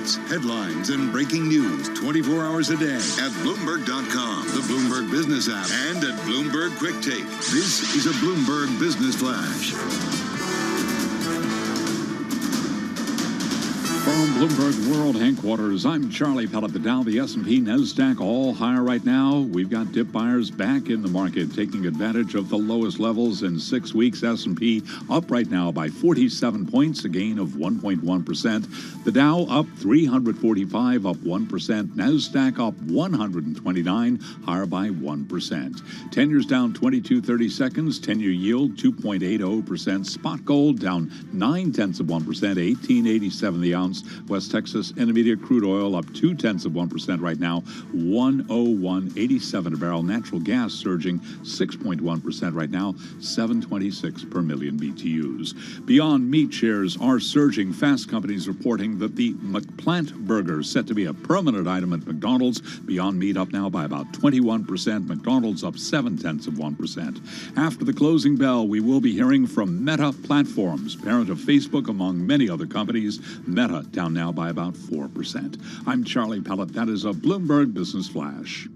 updates, headlines, and breaking news 24 hours a day at Bloomberg.com, the Bloomberg Business app, and at Bloomberg Quick Take. This is a Bloomberg Business Flash. From Bloomberg World Headquarters, I'm Charlie Pellet. The Dow, the S&P, NASDAQ all higher right now. We've got dip buyers back in the market, taking advantage of the lowest levels in 6 weeks. S&P up right now by 47 points, a gain of 1.1%. The Dow up 345, up 1%. NASDAQ up 129, higher by 1%. 10-years down 22.30 seconds. 10-year yield 2.80%. Spot gold down 0.9%, 18.87 the ounce. West Texas Intermediate crude oil up 0.2% right now, 101.87 a barrel. Natural gas surging 6.1% right now, 726 per million BTUs. Beyond Meat shares are surging. Fast Company's reporting that the McPlant burger is set to be a permanent item at McDonald's. Beyond Meat up now by about 21%. McDonald's up 0.7%. After the closing bell, we will be hearing from Meta Platforms, parent of Facebook, among many other companies. Meta down now by about 4%. I'm Charlie Pellet. That is a Bloomberg Business Flash.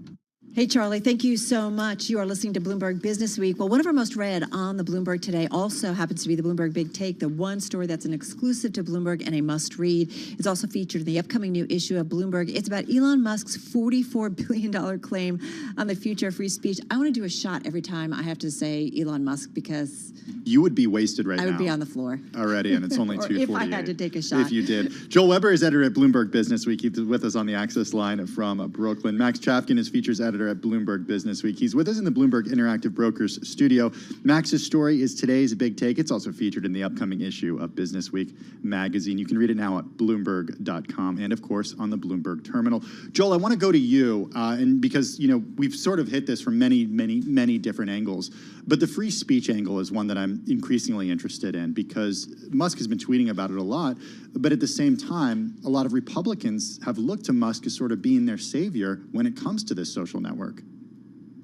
Hey, Charlie, thank you so much. You are listening to Bloomberg Business Week. Well, one of our most read on the Bloomberg today also happens to be the Bloomberg Big Take, the one story that's an exclusive to Bloomberg and a must-read. It's also featured in the upcoming new issue of Bloomberg. It's about Elon Musk's $44 billion claim on the future of free speech. I want to do a shot every time I have to say Elon Musk because you would be wasted right now. I would be on the floor. Already, and it's only 2:48. If I had to take a shot. If you did. Joel Weber is editor at Bloomberg Business Week. He's with us on the Access line from Brooklyn. Max Chafkin is features editor at Bloomberg Business Week. He's with us in the Bloomberg Interactive Brokers studio. Max's story is today's Big Take. It's also featured in the upcoming issue of Business Week magazine. You can read it now at Bloomberg.com and, of course, on the Bloomberg terminal. Joel, I want to go to you, and because, we've sort of hit this from many, many, many different angles, but the free speech angle is one that I'm increasingly interested in because Musk has been tweeting about it a lot, but at the same time, a lot of Republicans have looked to Musk as sort of being their savior when it comes to this social network.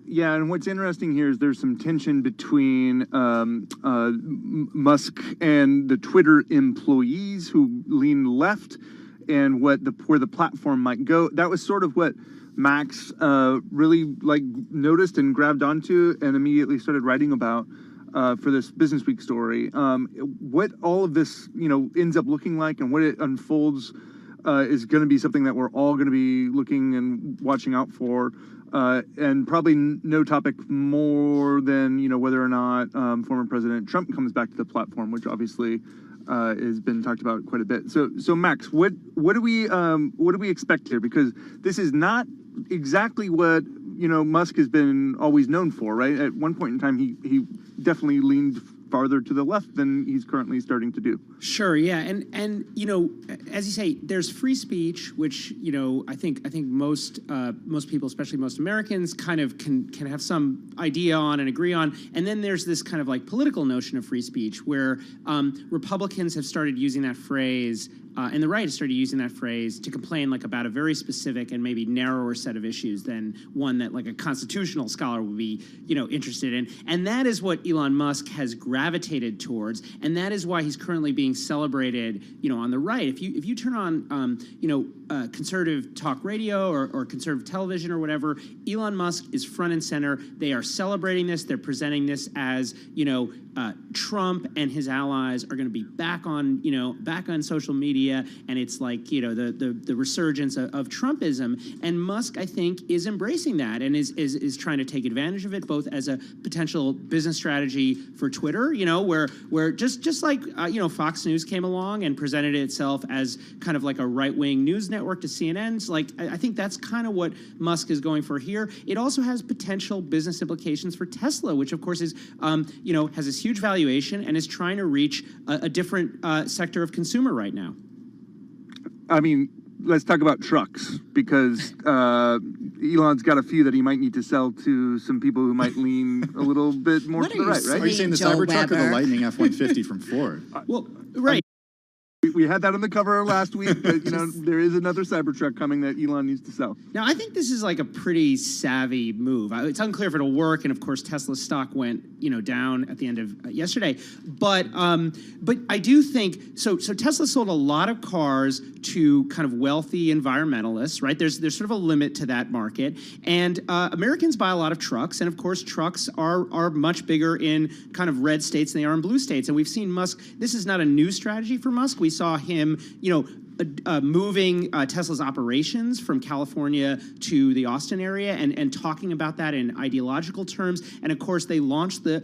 Yeah, and what's interesting here is there's some tension between Musk and the Twitter employees who lean left and where the platform might go. That was sort of what Max really noticed and grabbed onto and immediately started writing about for this Business Week story. What all of this ends up looking like and what it unfolds is going to be something that we're all going to be looking and watching out for. And probably no topic more than whether or not former President Trump comes back to the platform, which obviously has been talked about quite a bit. So Max, what do we expect here? Because this is not exactly what Musk has been always known for, right? At one point in time, he definitely leaned farther to the left than he's currently starting to do. Sure, yeah, and as you say, there's free speech, which I think most people, especially most Americans, kind of can have some idea on and agree on, and then there's this kind of political notion of free speech where Republicans have started using that phrase. And the right has started using that phrase to complain about a very specific and maybe narrower set of issues than one that a constitutional scholar would be interested in. And that is what Elon Musk has gravitated towards, and that is why he's currently being celebrated on the right. If you turn on conservative talk radio or conservative television or whatever, Elon Musk is front and center. They are celebrating this. They're presenting this as Trump and his allies are going to be back on social media, and it's the resurgence of Trumpism. And Musk, I think, is embracing that and is trying to take advantage of it, both as a potential business strategy for Twitter, where just like Fox News came along and presented itself as kind of like a right-wing news network to CNN's. I think that's kind of what Musk is going for here. It also has potential business implications for Tesla, which of course is has this huge valuation and is trying to reach a different sector of consumer right now. I mean, let's talk about trucks, because Elon's got a few that he might need to sell to some people who might lean a little bit more to the right, right? Are you saying the Cybertruck or the Lightning F-150 from Ford? Well, right. we had that on the cover last week, but there is another Cybertruck coming that Elon needs to sell. Now, I think this is like a pretty savvy move. It's unclear if it'll work, and of course, Tesla's stock went down at the end of yesterday. But I do think so. Tesla sold a lot of cars to kind of wealthy environmentalists, right? There's sort of a limit to that market, and Americans buy a lot of trucks, and of course, trucks are much bigger in kind of red states than they are in blue states. And we've seen Musk. This is not a new strategy for Musk. We saw him, moving Tesla's operations from California to the Austin area and talking about that in ideological terms. And of course, they launched the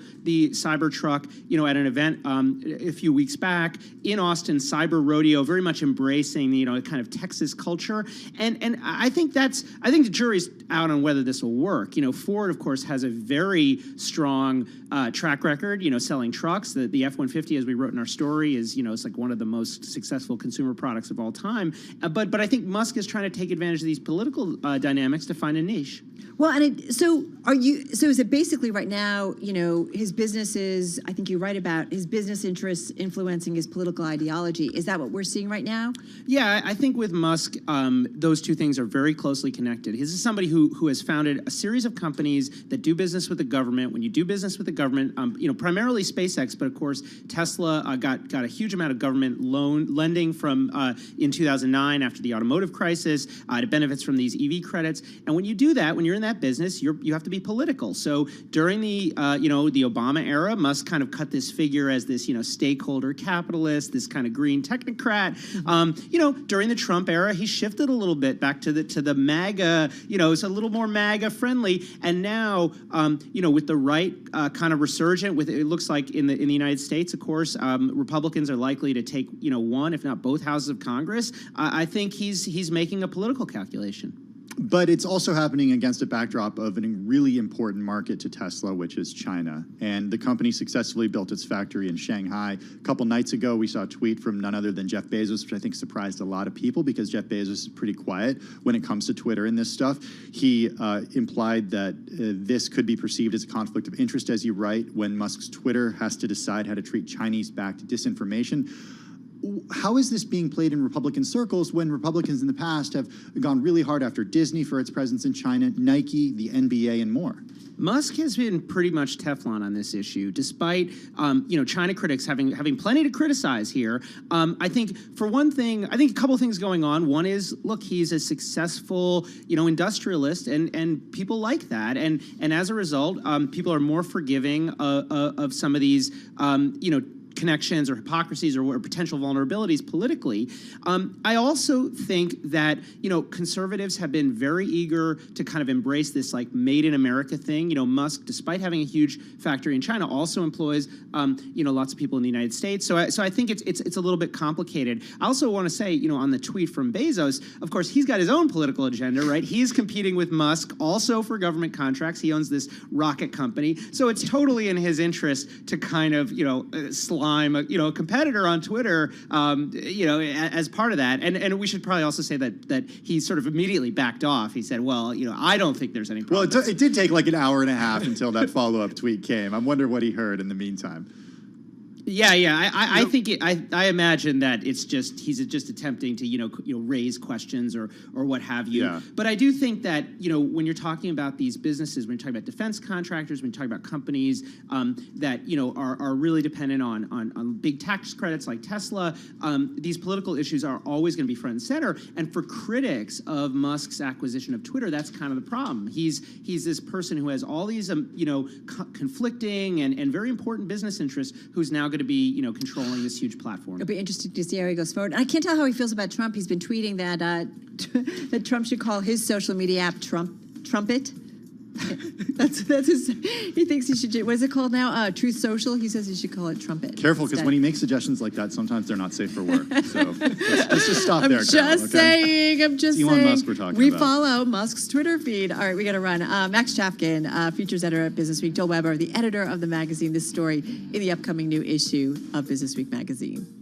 Cybertruck, at an event a few weeks back in Austin, Cyber Rodeo, very much embracing the kind of Texas culture. And I think the jury's out on whether this will work. Ford, of course, has a very strong track record, selling trucks. The F-150, as we wrote in our story, is it's like one of the most successful consumer products of all time. But I think Musk is trying to take advantage of these political dynamics to find a niche. Well, so is it basically right now, his businesses, I think you write about his business interests influencing his political ideology. Is that what we're seeing right now? Yeah, I think with Musk, those two things are very closely connected. This is somebody who has founded a series of companies that do business with the government. When you do business with the government, primarily SpaceX, but of course, Tesla got a huge amount of government lending from in 2009 after the automotive crisis. It benefits from these EV credits. And when you do that, when you're in that business, you have to be political. So during the the Obama era, Musk kind of cut this figure as this stakeholder capitalist, this kind of green technocrat. During the Trump era, he shifted a little bit back to the MAGA. It's a little more MAGA friendly. And now with the right kind of resurgent, with it looks like in the United States, of course, Republicans are likely to take one, if not both, houses of Congress. I think he's making a political calculation. But it's also happening against a backdrop of a really important market to Tesla, which is China. And the company successfully built its factory in Shanghai. A couple nights ago, we saw a tweet from none other than Jeff Bezos, which I think surprised a lot of people because Jeff Bezos is pretty quiet when it comes to Twitter and this stuff. He implied that this could be perceived as a conflict of interest, as you write, when Musk's Twitter has to decide how to treat Chinese-backed disinformation. How is this being played in Republican circles when Republicans in the past have gone really hard after Disney for its presence in China, Nike, the NBA, and more? Musk has been pretty much Teflon on this issue, despite China critics having plenty to criticize here. I think for one thing, a couple of things going on. One is, look, he's a successful industrialist, and people like that, and as a result, people are more forgiving of some of these connections or hypocrisies or potential vulnerabilities politically. I also think that conservatives have been very eager to kind of embrace this like made in America thing. Musk, despite having a huge factory in China, also employs lots of people in the United States. So I think it's a little bit complicated. I also want to say on the tweet from Bezos, of course he's got his own political agenda, right? He's competing with Musk also for government contracts. He owns this rocket company, so it's totally in his interest to kind of slime a competitor on Twitter, as part of that. And we should probably also say that he sort of immediately backed off. He said, well, I don't think there's any problem. Well, it did take like an hour and a half until that follow-up tweet came. I wonder what he heard in the meantime. Yeah. I imagine that he's just attempting to raise questions or what have you. Yeah. But I do think that when you're talking about these businesses, when you're talking about defense contractors, when you're talking about companies that are really dependent on big tax credits like Tesla, these political issues are always going to be front and center. And for critics of Musk's acquisition of Twitter, that's kind of the problem. He's this person who has all these conflicting and very important business interests, who's now going to be, controlling this huge platform. It'll be interesting to see how he goes forward. I can't tell how he feels about Trump. He's been tweeting that that Trump should call his social media app Trumpet. That's his. He thinks he should. What is it called now? Truth Social. He says he should call it Trumpet. Careful, because when he makes suggestions like that, sometimes they're not safe for work. So let's just stop there. I'm just saying. Elon Musk we're talking we about. follow Musk's Twitter feed. All right, we got to run. Max Chafkin, features editor at Business Week. Joel Weber, the editor of the magazine. This story in the upcoming new issue of Business Week magazine.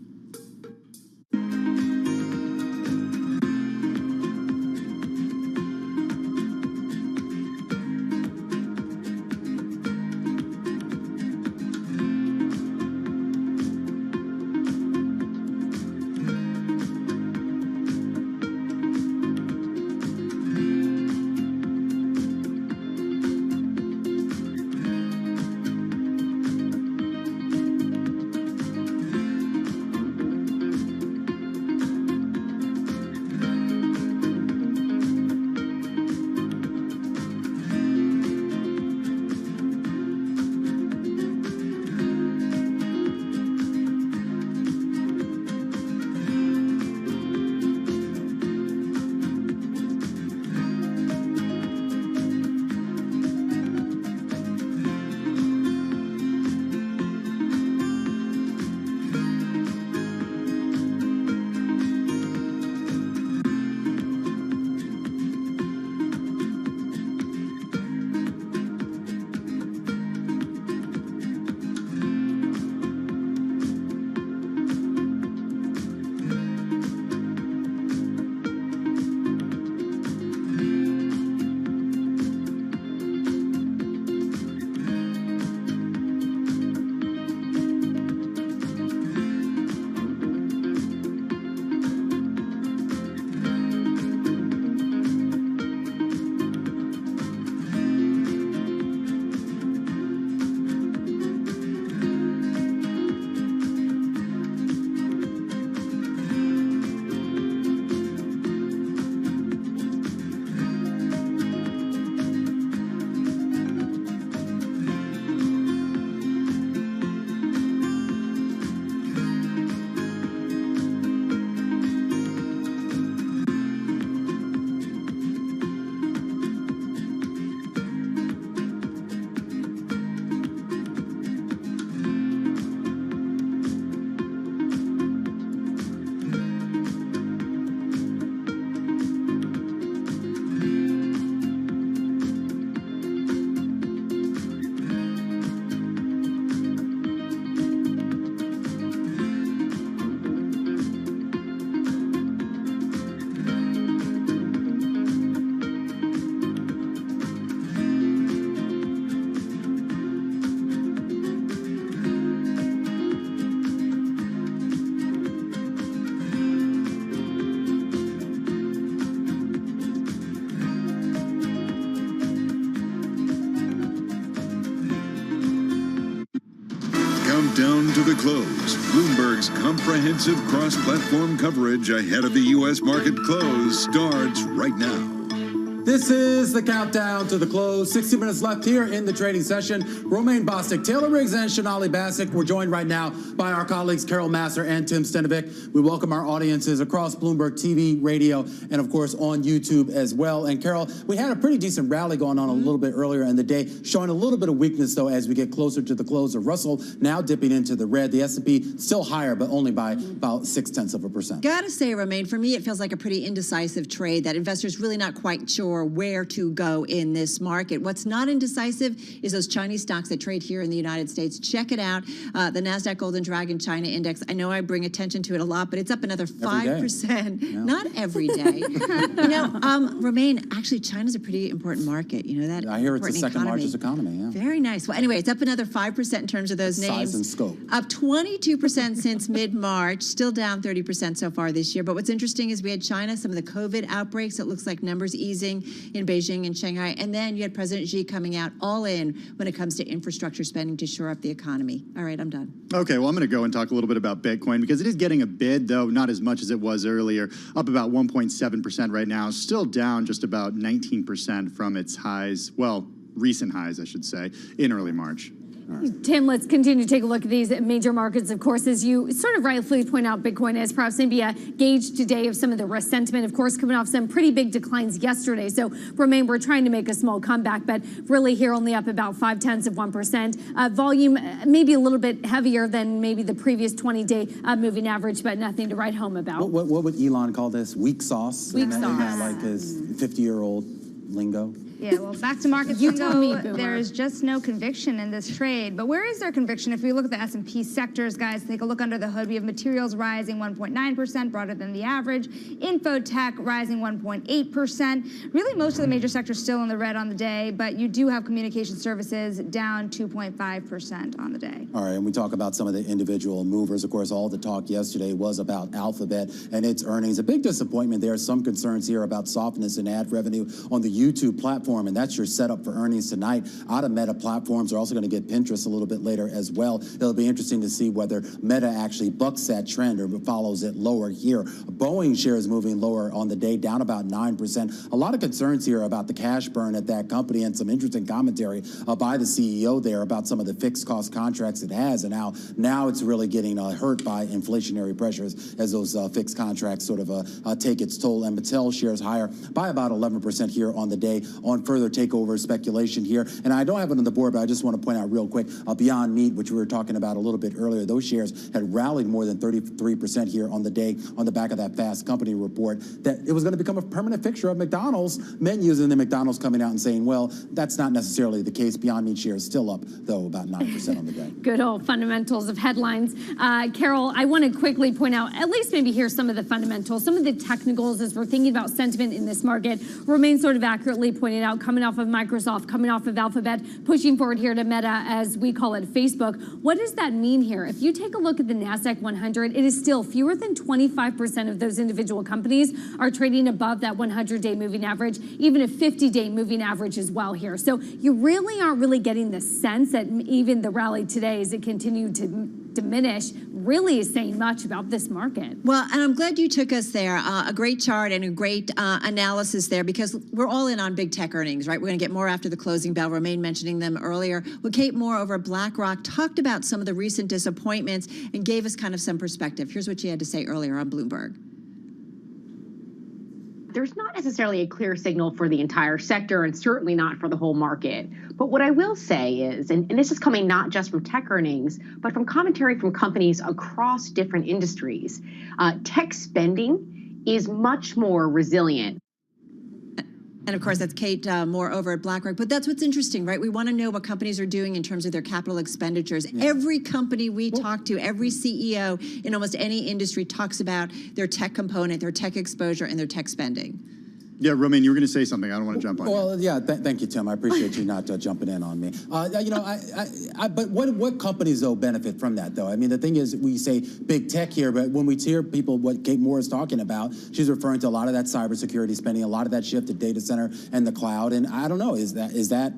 countdown to the close. Bloomberg's comprehensive cross-platform coverage ahead of the U.S. market close starts right now. This is the countdown to the close. 60 minutes left here in the trading session. Romaine Bostic, Taylor Riggs, and Shonali Bassick. We're joined right now by our colleagues Carol Masser and Tim Stenovic. We welcome our audiences across Bloomberg TV, radio, and of course on YouTube as well. And Carol, we had a pretty decent rally going on a little bit earlier in the day, showing a little bit of weakness though as we get closer to the close of Russell, now dipping into the red. The S&P still higher, but only by about 0.6%. Gotta say, Romaine, for me, it feels like a pretty indecisive trade that investors really not quite sure where to go in this market. What's not indecisive is those Chinese stocks that trade here in the United States. Check it out. The NASDAQ Golden Dragon China Index. I know I bring attention to it a lot, but it's up another 5%. Yeah. Not every day. Romaine, actually, China's a pretty important market. You know that? I hear it's the second largest economy. Yeah. Very nice. Well, anyway, it's up another 5% in terms of those names. Size and scope. Up 22% since mid-March. Still down 30% so far this year. But what's interesting is we had China, some of the COVID outbreaks. It looks like numbers easing in Beijing and Shanghai. And then you had President Xi coming out all in when it comes to infrastructure spending to shore up the economy. All right, I'm done. Okay, well, I'm going to go and talk a little bit about Bitcoin because it is getting a bid, though not as much as it was earlier. Up about 1.7% right now. Still down just about 19% from its highs, well, recent highs, I should say, in early March. Right. Tim, let's continue to take a look at these major markets. Of course, as you sort of rightfully point out, Bitcoin as perhaps maybe a gauge today of some of the risk sentiment, of course, coming off some pretty big declines yesterday. So, Romaine, we're trying to make a small comeback, but really here only up about 0.5%. Volume maybe a little bit heavier than maybe the previous 20-day moving average, but nothing to write home about. What would Elon call this? Weak sauce? Weak sauce. Like his 50-year-old lingo? Yeah, well, back to market lingo, there's just no conviction in this trade. But where is there conviction? If we look at the S&P sectors, guys, take a look under the hood. We have materials rising 1.9%, broader than the average. Info tech rising 1.8%. Really, most of the major sectors still in the red on the day, but you do have communication services down 2.5% on the day. All right, and we talk about some of the individual movers. Of course, all the talk yesterday was about Alphabet and its earnings. A big disappointment there. Some concerns here about softness in ad revenue on the YouTube platform. And that's your setup for earnings tonight. Out of Meta platforms, are also going to get Pinterest a little bit later as well. It'll be interesting to see whether Meta actually bucks that trend or follows it lower here. Boeing shares moving lower on the day, down about 9%. A lot of concerns here about the cash burn at that company and some interesting commentary by the CEO there about some of the fixed cost contracts it has and how now it's really getting hurt by inflationary pressures as those fixed contracts sort of take its toll. And Mattel shares higher by about 11% here on the day on further takeover speculation here. And I don't have it on the board, but I just want to point out real quick, Beyond Meat, which we were talking about a little bit earlier, those shares had rallied more than 33% here on the day on the back of that Fast Company report that it was going to become a permanent fixture of McDonald's menus, and then McDonald's coming out and saying, well, that's not necessarily the case. Beyond Meat shares still up, though, about 9% on the day. Good old fundamentals of headlines. Carol, I want to quickly point out, at least maybe here's some of the fundamentals, some of the technicals as we're thinking about sentiment in this market. Romaine sort of accurately pointed out, coming off of Microsoft, coming off of Alphabet, pushing forward here to Meta, as we call it, Facebook. What does that mean here? If you take a look at the NASDAQ 100, it is still fewer than 25% of those individual companies are trading above that 100-day moving average, even a 50-day moving average as well here. So you really aren't really getting the sense that even the rally today, as it continued to diminish, really is saying much about this market. Well, and I'm glad you took us there. A great chart and a great analysis there, because we're all in on big tech earnings, right? We're going to get more after the closing bell. Romaine mentioning them earlier. Well, Kate Moore over at BlackRock talked about some of the recent disappointments and gave us kind of some perspective. Here's what she had to say earlier on Bloomberg. There's not necessarily a clear signal for the entire sector and certainly not for the whole market. But what I will say is, and this is coming not just from tech earnings, but from commentary from companies across different industries, tech spending is much more resilient. And of course, that's Kate Moore over at BlackRock. But that's what's interesting, right? We want to know what companies are doing in terms of their capital expenditures. Yeah. Every company we talk to, every CEO in almost any industry talks about their tech component, their tech exposure, and their tech spending. Yeah, Romaine, you were going to say something. I don't want to jump on you. Well, yeah, thank you, Tim. I appreciate you not jumping in on me. But what companies, though, benefit from that, though? I mean, the thing is, we say big tech here, but when we hear people, what Kate Moore is talking about, she's referring to a lot of that cybersecurity spending, a lot of that shift to data center and the cloud. And I don't know, is that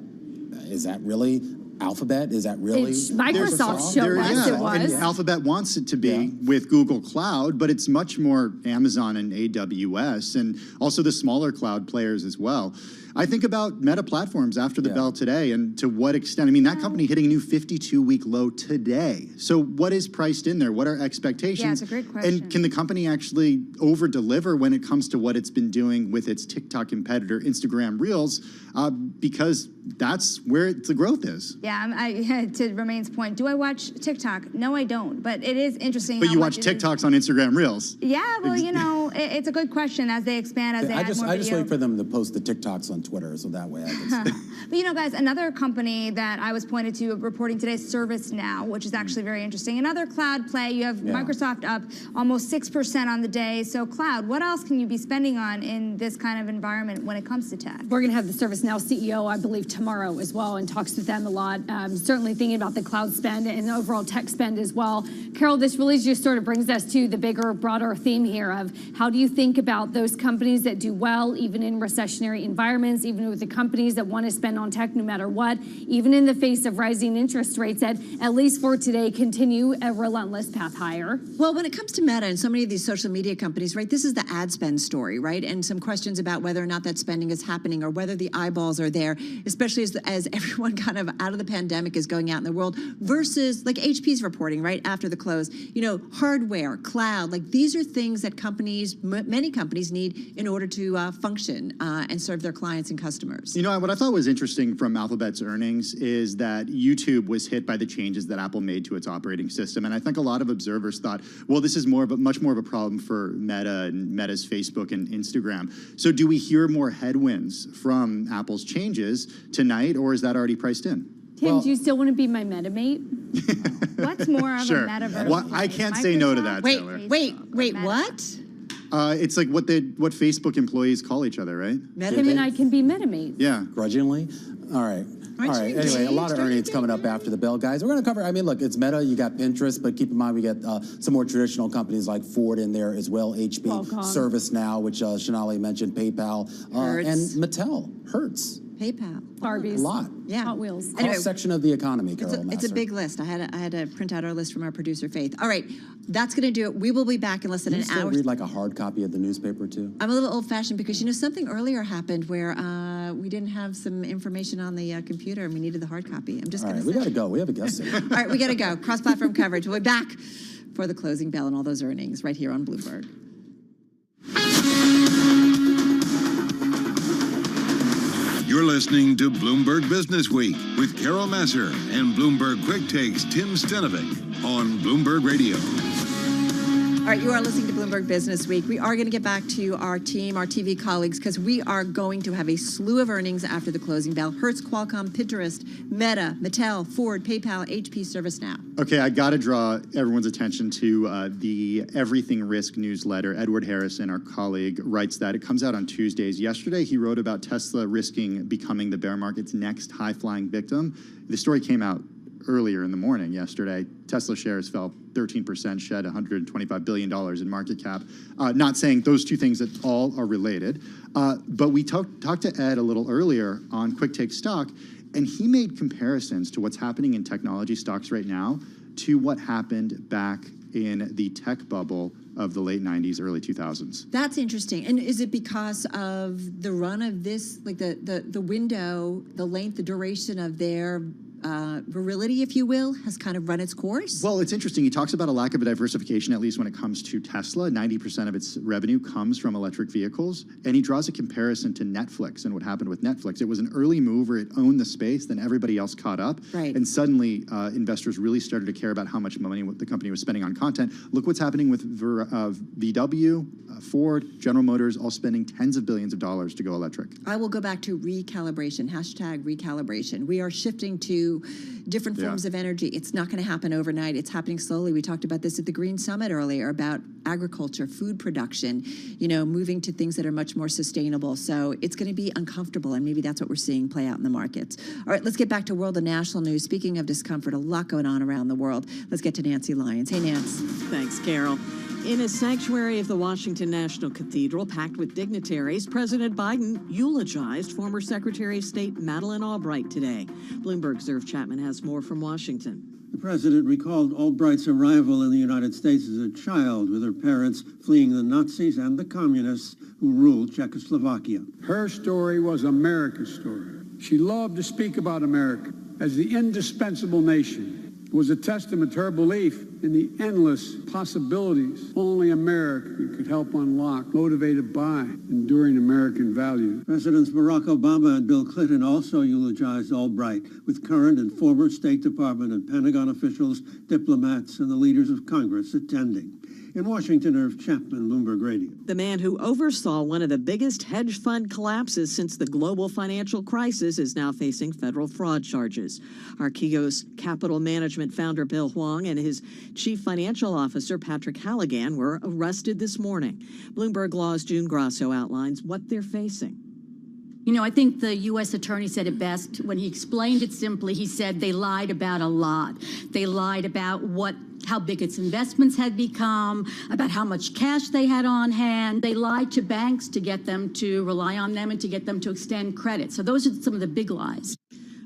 really Alphabet? Is that really? Microsoft showed us it was. And Alphabet wants it to be with Google Cloud, but it's much more Amazon and AWS, and also the smaller cloud players as well. I think about Meta Platforms after the bell today, and to what extent. I mean, that company hitting a new 52-week low today. So what is priced in there? What are expectations? Yeah, it's a great question. And can the company actually over-deliver when it comes to what it's been doing with its TikTok competitor, Instagram Reels? Because that's where the growth is. Yeah, to Romain's point, do I watch TikTok? No, I don't. But it is interesting. But you watch TikToks on Instagram Reels. Yeah, well, you know, it's a good question as they expand, as they add more video. I just wait for them to post the TikToks on Twitter, so that way I can see. But you know, guys, another company that I was pointed to reporting today is ServiceNow, which is actually very interesting. Another cloud play. You have Microsoft up almost 6% on the day. So cloud, what else can you be spending on in this kind of environment when it comes to tech? We're going to have the ServiceNow CEO, I believe, tomorrow as well, and talks with them a lot. Certainly thinking about the cloud spend and overall tech spend as well. Carol, this really just sort of brings us to the bigger, broader theme here of how do you think about those companies that do well, even in recessionary environments, even with the companies that want to spend on tech no matter what, even in the face of rising interest rates that, at least for today, continue a relentless path higher? Well, when it comes to Meta and so many of these social media companies, right, this is the ad spend story, right? And some questions about whether or not that spending is happening or whether the eyeballs are there, especially as everyone kind of out of the pandemic is going out in the world, versus like HP's reporting, right, after the close, you know, hardware, cloud, like these are things that companies, many companies need in order to function and serve their clients and customers. You know, what I thought was interesting from Alphabet's earnings is that YouTube was hit by the changes that Apple made to its operating system. And I think a lot of observers thought, well, this is much more of a problem for Meta and Meta's Facebook and Instagram. So do we hear more headwinds from Apple's changes tonight, or is that already priced in? Tim, do you still want to be my MetaMate? What's more of a metaverse? Well, I can't say no to that, Taylor. Wait, what? It's like what Facebook employees call each other, right? Tim and I can be MetaMates. Yeah. Grudgingly? All right. All right. Anyway, a lot of earnings coming up after the bell, guys. We're going to cover, I mean, look, it's Meta, you got Pinterest, but keep in mind we got some more traditional companies like Ford in there as well, HP, Qualcomm. ServiceNow, which Shonali mentioned, PayPal, and Mattel, Hertz. PayPal. Barbies. A lot. Yeah. Hot Wheels. Anyway, section of the economy, Carol. It's a big list. I had to print out our list from our producer, Faith. All right, that's going to do it. We will be back in less than an hour. You still read like a hard copy of the newspaper, too? I'm a little old-fashioned because, you know, something earlier happened where we didn't have some information on the computer and we needed the hard copy. I'm just going to say. We got to go. We have a guest here. All right, we got to go. Cross-platform coverage. We'll be back for the closing bell and all those earnings right here on Bloomberg. You're listening to Bloomberg Business Week with Carol Messer and Bloomberg Quick Takes Tim Stenovic on Bloomberg Radio. All right, you are listening to Bloomberg Business Week. We are going to get back to our team, our TV colleagues, because we are going to have a slew of earnings after the closing bell. Hertz, Qualcomm, Pinterest, Meta, Mattel, Ford, PayPal, HP, ServiceNow. Okay, I got to draw everyone's attention to the Everything Risk newsletter. Edward Harrison, our colleague, writes that. It comes out on Tuesdays. Yesterday, he wrote about Tesla risking becoming the bear market's next high-flying victim. The story came out earlier in the morning yesterday. Tesla shares fell 13%, shed $125 billion in market cap. Not saying those two things at all are related, but we talked to Ed a little earlier on Quick Take Stock, and he made comparisons to what's happening in technology stocks right now to what happened back in the tech bubble of the late 90s, early 2000s. That's interesting. And is it because of the run of this, like the window, the length, the duration of their virility, if you will, has kind of run its course? Well, it's interesting. He talks about a lack of a diversification, at least when it comes to Tesla. 90% of its revenue comes from electric vehicles. And he draws a comparison to Netflix and what happened with Netflix. It was an early mover. It owned the space. Then everybody else caught up. Right. And suddenly, investors really started to care about how much money the company was spending on content. Look what's happening with VW, Ford, General Motors, all spending tens of billions of dollars to go electric. I will go back to recalibration, #recalibration. We are shifting to different forms of energy. It's not going to happen overnight. It's happening slowly. We talked about this at the Green Summit earlier about agriculture, food production, you know, moving to things that are much more sustainable. So it's going to be uncomfortable, and maybe that's what we're seeing play out in the markets. All right, let's get back to world and national news. Speaking of discomfort, a lot going on around the world. Let's get to Nancy Lyons. Hey, Nance. Thanks, Carol. In a sanctuary of the Washington National Cathedral packed with dignitaries, President Biden eulogized former Secretary of State Madeleine Albright today. Bloomberg's Irv Chapman has more from Washington. The president recalled Albright's arrival in the United States as a child, with her parents fleeing the Nazis and the communists who ruled Czechoslovakia. Her story was America's story. She loved to speak about America as the indispensable nation. It was a testament to her belief in the endless possibilities only America could help unlock, motivated by enduring American values. Presidents Barack Obama and Bill Clinton also eulogized Albright, with current and former State Department and Pentagon officials, diplomats, and the leaders of Congress attending. In Washington, Irv Chapman, Bloomberg Radio. The man who oversaw one of the biggest hedge fund collapses since the global financial crisis is now facing federal fraud charges. Archegos Capital Management founder Bill Wong and his chief financial officer Patrick Halligan were arrested this morning. Bloomberg Law's June Grasso outlines what they're facing. You know, I think the U.S. attorney said it best when he explained it simply. He said they lied about a lot. They lied about how big its investments had become, about how much cash they had on hand. They lied to banks to get them to rely on them and to get them to extend credit. So those are some of the big lies.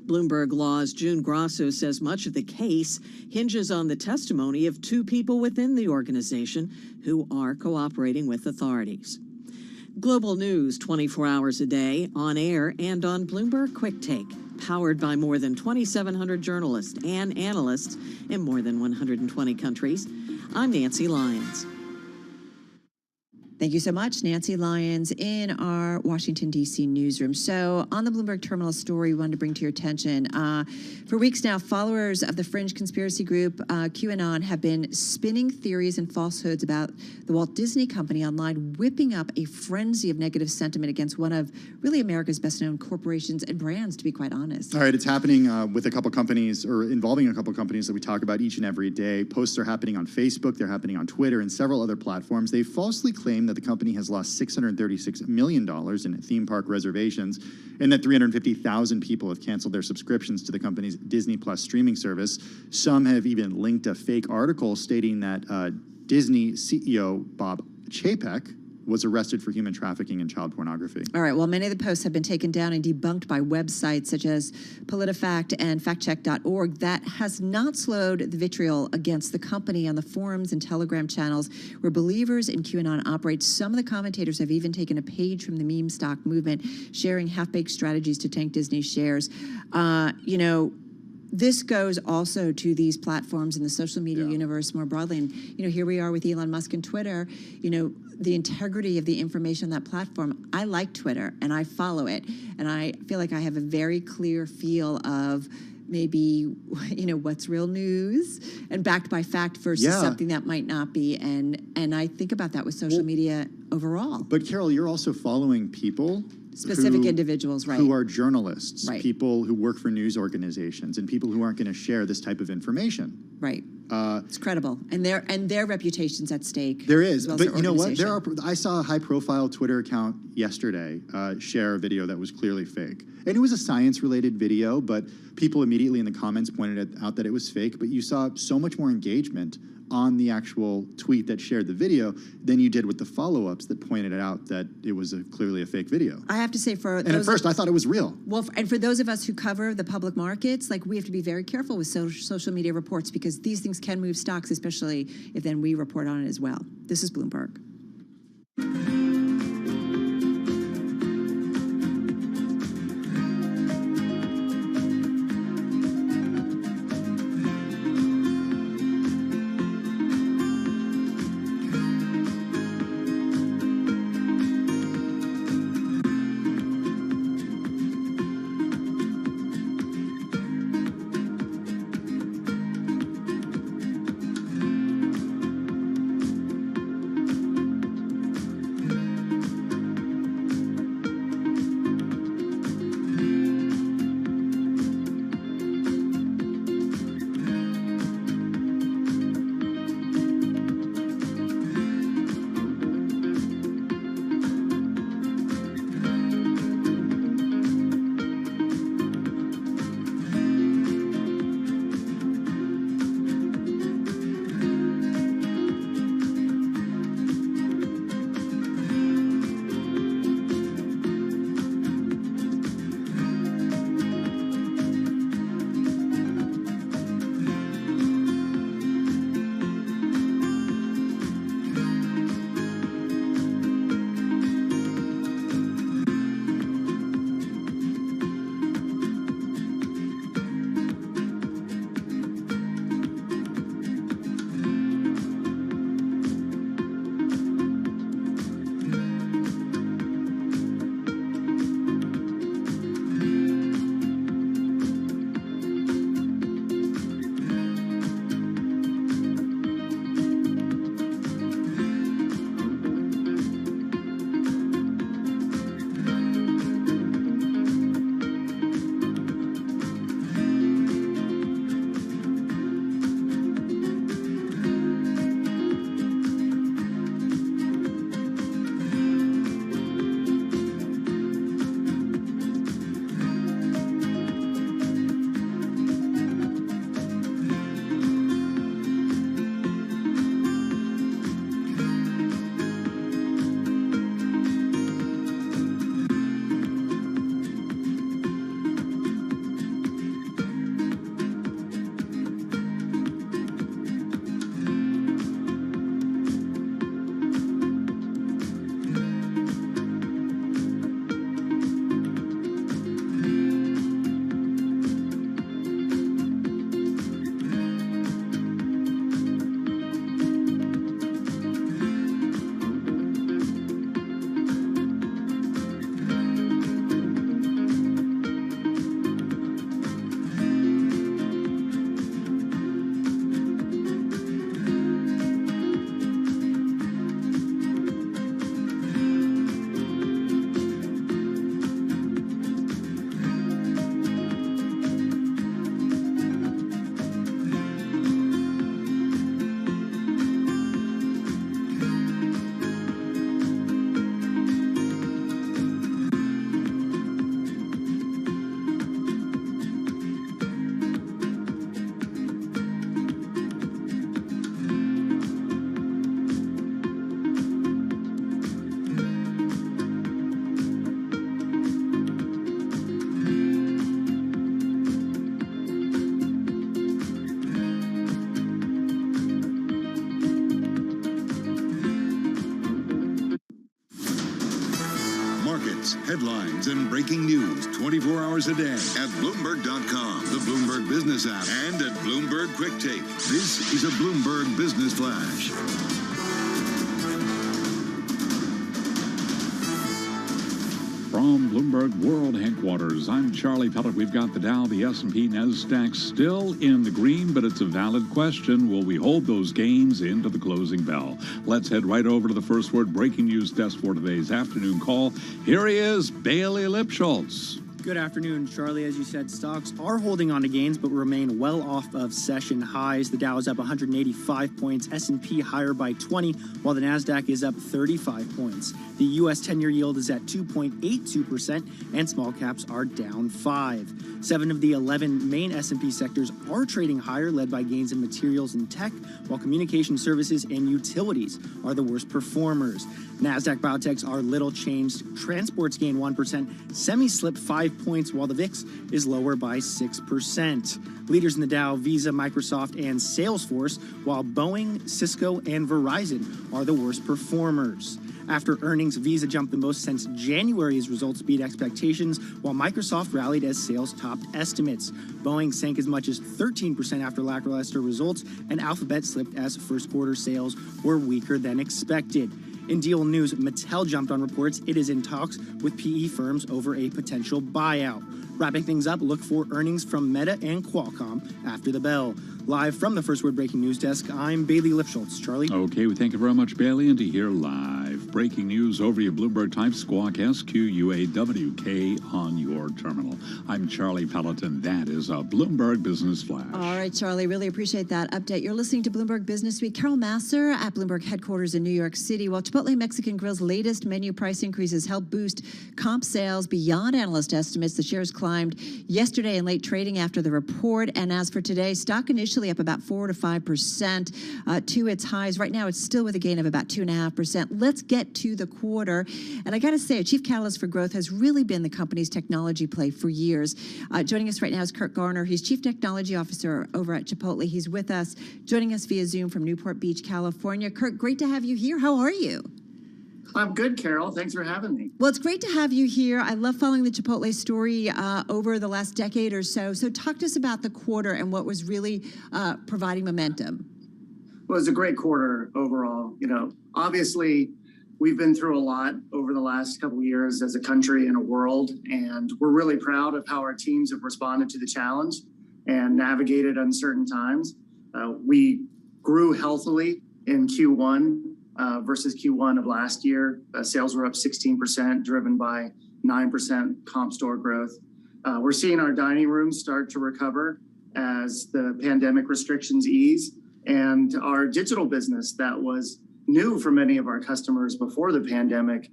Bloomberg Law's June Grasso says much of the case hinges on the testimony of two people within the organization who are cooperating with authorities. Global news 24 hours a day, on air and on Bloomberg Quick Take, powered by more than 2,700 journalists and analysts in more than 120 countries. I'm Nancy Lyons. Thank you so much, Nancy Lyons, in our Washington, D.C. newsroom. So on the Bloomberg Terminal story we wanted to bring to your attention, for weeks now, followers of the fringe conspiracy group QAnon have been spinning theories and falsehoods about the Walt Disney Company online, whipping up a frenzy of negative sentiment against one of really America's best-known corporations and brands, to be quite honest. All right, it's happening with a couple companies, or involving a couple companies that we talk about each and every day. Posts are happening on Facebook, they're happening on Twitter, and several other platforms. They falsely claim that the company has lost $636 million in theme park reservations, and that 350,000 people have canceled their subscriptions to the company's Disney Plus streaming service. Some have even linked a fake article stating that Disney CEO Bob Chapek was arrested for human trafficking and child pornography. All right, well, many of the posts have been taken down and debunked by websites such as PolitiFact and factcheck.org. That has not slowed the vitriol against the company on the forums and Telegram channels where believers in QAnon operate. Some of the commentators have even taken a page from the meme stock movement, sharing half-baked strategies to tank Disney shares. This goes also to these platforms in the social media universe more broadly. And, here we are with Elon Musk and Twitter. The integrity of the information on that platform. I like Twitter and I follow it. And I feel like I have a very clear feel of maybe, what's real news and backed by fact versus something that might not be. And I think about that with social media overall. But Carol, you're also following people specific individuals, right? Who are journalists, right. People who work for news organizations, and people who aren't going to share this type of information. Right. It's credible, and their reputation's at stake. There is, well, but you know what? I saw a high-profile Twitter account yesterday share a video that was clearly fake, and it was a science-related video. But people immediately in the comments pointed out that it was fake. But you saw so much more engagement on the actual tweet that shared the video than you did with the follow-ups that pointed out that it was clearly a fake video. I have to say, and at first I thought it was real. Well, and for those of us who cover the public markets, we have to be very careful with social media reports because these things can move stocks, especially if then we report on it as well. This is Bloomberg. updates, headlines, and breaking news 24 hours a day at Bloomberg.com, the Bloomberg Business app, and at Bloomberg Quick Take. This is a Bloomberg Business Flash. From Bloomberg World Headquarters, I'm Charlie Pellet. We've got the Dow, the S&P, NASDAQ still in the green, but it's a valid question. Will we hold those gains into the closing bell? Let's head right over to the First Word breaking news desk for today's afternoon call. Here he is, Bailey Lipschultz. Good afternoon, Charlie. As you said, stocks are holding on to gains but remain well off of session highs. The Dow is up 185 points, S&P higher by 20, while the NASDAQ is up 35 points. The U.S. 10-year yield is at 2.82%, and small caps are down 5. 7 of the 11 main S&P sectors are trading higher, led by gains in materials and tech, while communication services and utilities are the worst performers. NASDAQ biotechs are little changed. Transports gain 1%, semis slip 5 points, while the VIX is lower by 6%. Leaders in the Dow, Visa, Microsoft, and Salesforce, while Boeing, Cisco, and Verizon are the worst performers. After earnings, Visa jumped the most since January's results beat expectations, while Microsoft rallied as sales topped estimates. Boeing sank as much as 13% after lackluster results, and Alphabet slipped as first quarter sales were weaker than expected. In deal news, Mattel jumped on reports it is in talks with PE firms over a potential buyout. Wrapping things up, look for earnings from Meta and Qualcomm after the bell. Live from the First Word Breaking News Desk, I'm Bailey Lipschultz. Charlie? Okay, we thank you very much, Bailey. And to hear live breaking news over your Bloomberg type, squawk SQUAWK on your terminal. I'm Charlie Pelleton. That is a Bloomberg Business Flash. All right, Charlie, really appreciate that update. You're listening to Bloomberg Business Week. Carol Masser at Bloomberg headquarters in New York City. While Chipotle Mexican Grill's latest menu price increases helped boost comp sales beyond analyst estimates, the shares climbed yesterday in late trading after the report. And as for today, stock initially up about 4 to 5% to its highs. Right now, it's still with a gain of about 2.5%. Let's get to the quarter. And I got to say, a chief catalyst for growth has really been the company's technology play for years. Joining us right now is Garner. He's Chief Technology Officer over at Chipotle. He's with us, joining us via Zoom from Newport Beach, California. Kurt, great to have you here. How are you? I'm good, Carol. Thanks for having me. Well, it's great to have you here. I love following the Chipotle story over the last decade or so. So talk to us about the quarter and what was really providing momentum. Well, it was a great quarter overall. You know, obviously, we've been through a lot over the last couple of years as a country and a world, and we're really proud of how our teams have responded to the challenge and navigated uncertain times. We grew healthily in Q1. Versus Q1 of last year. Sales were up 16%, driven by 9% comp store growth. We're seeing our dining rooms start to recover as the pandemic restrictions ease, and our digital business that was new for many of our customers before the pandemic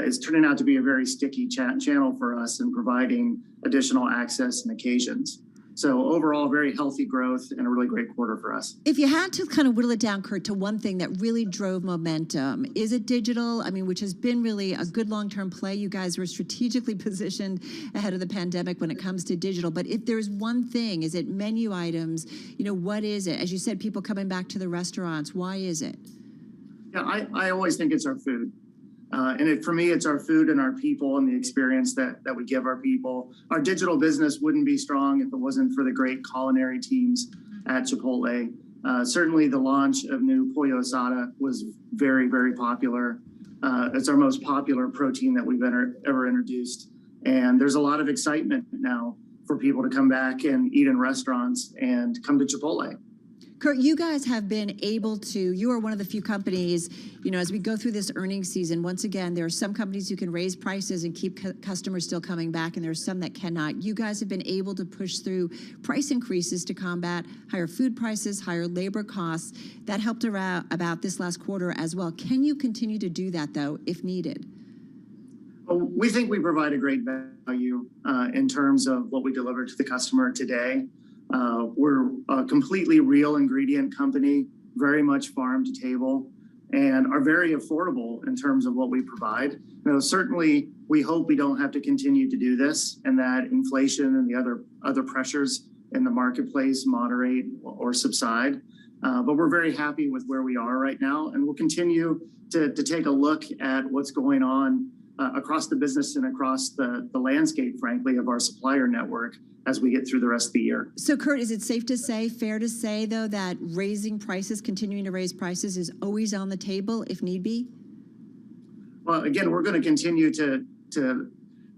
is turning out to be a very sticky channel for us in providing additional access and occasions. So overall, very healthy growth and a really great quarter for us. If you had to kind of whittle it down, Kurt, to one thing that really drove momentum, is it digital? I mean, which has been really a good long-term play. You guys were strategically positioned ahead of the pandemic when it comes to digital. But if there's one thing, is it menu items? You know, what is it? As you said, people coming back to the restaurants. Why is it? Yeah, I always think it's our food. For me, it's our food and our people and the experience that we give our people. Our digital business wouldn't be strong if it wasn't for the great culinary teams at Chipotle. Certainly the launch of new Pollo Asada was very, very popular. It's our most popular protein that we've ever introduced. And there's a lot of excitement now for people to come back and eat in restaurants and come to Chipotle. Kurt, you guys have been able to, you are one of the few companies, you know, as we go through this earnings season, once again, there are some companies who can raise prices and keep customers still coming back, and there are some that cannot. You guys have been able to push through price increases to combat higher food prices, higher labor costs. That helped about this last quarter as well. Can you continue to do that, though, if needed? Well, we think we provide a great value in terms of what we deliver to the customer today. We're a completely real ingredient company, very much farm to table, and are very affordable in terms of what we provide. You know, certainly we hope we don't have to continue to do this and that inflation and the other pressures in the marketplace moderate or subside. But we're very happy with where we are right now, and we'll continue to take a look at what's going on across the business and across the landscape, frankly, of our supplier network as we get through the rest of the year. So, Kurt, is it safe to say, fair to say, though, that raising prices, continuing to raise prices, is always on the table if need be? Well, again, we're going to continue to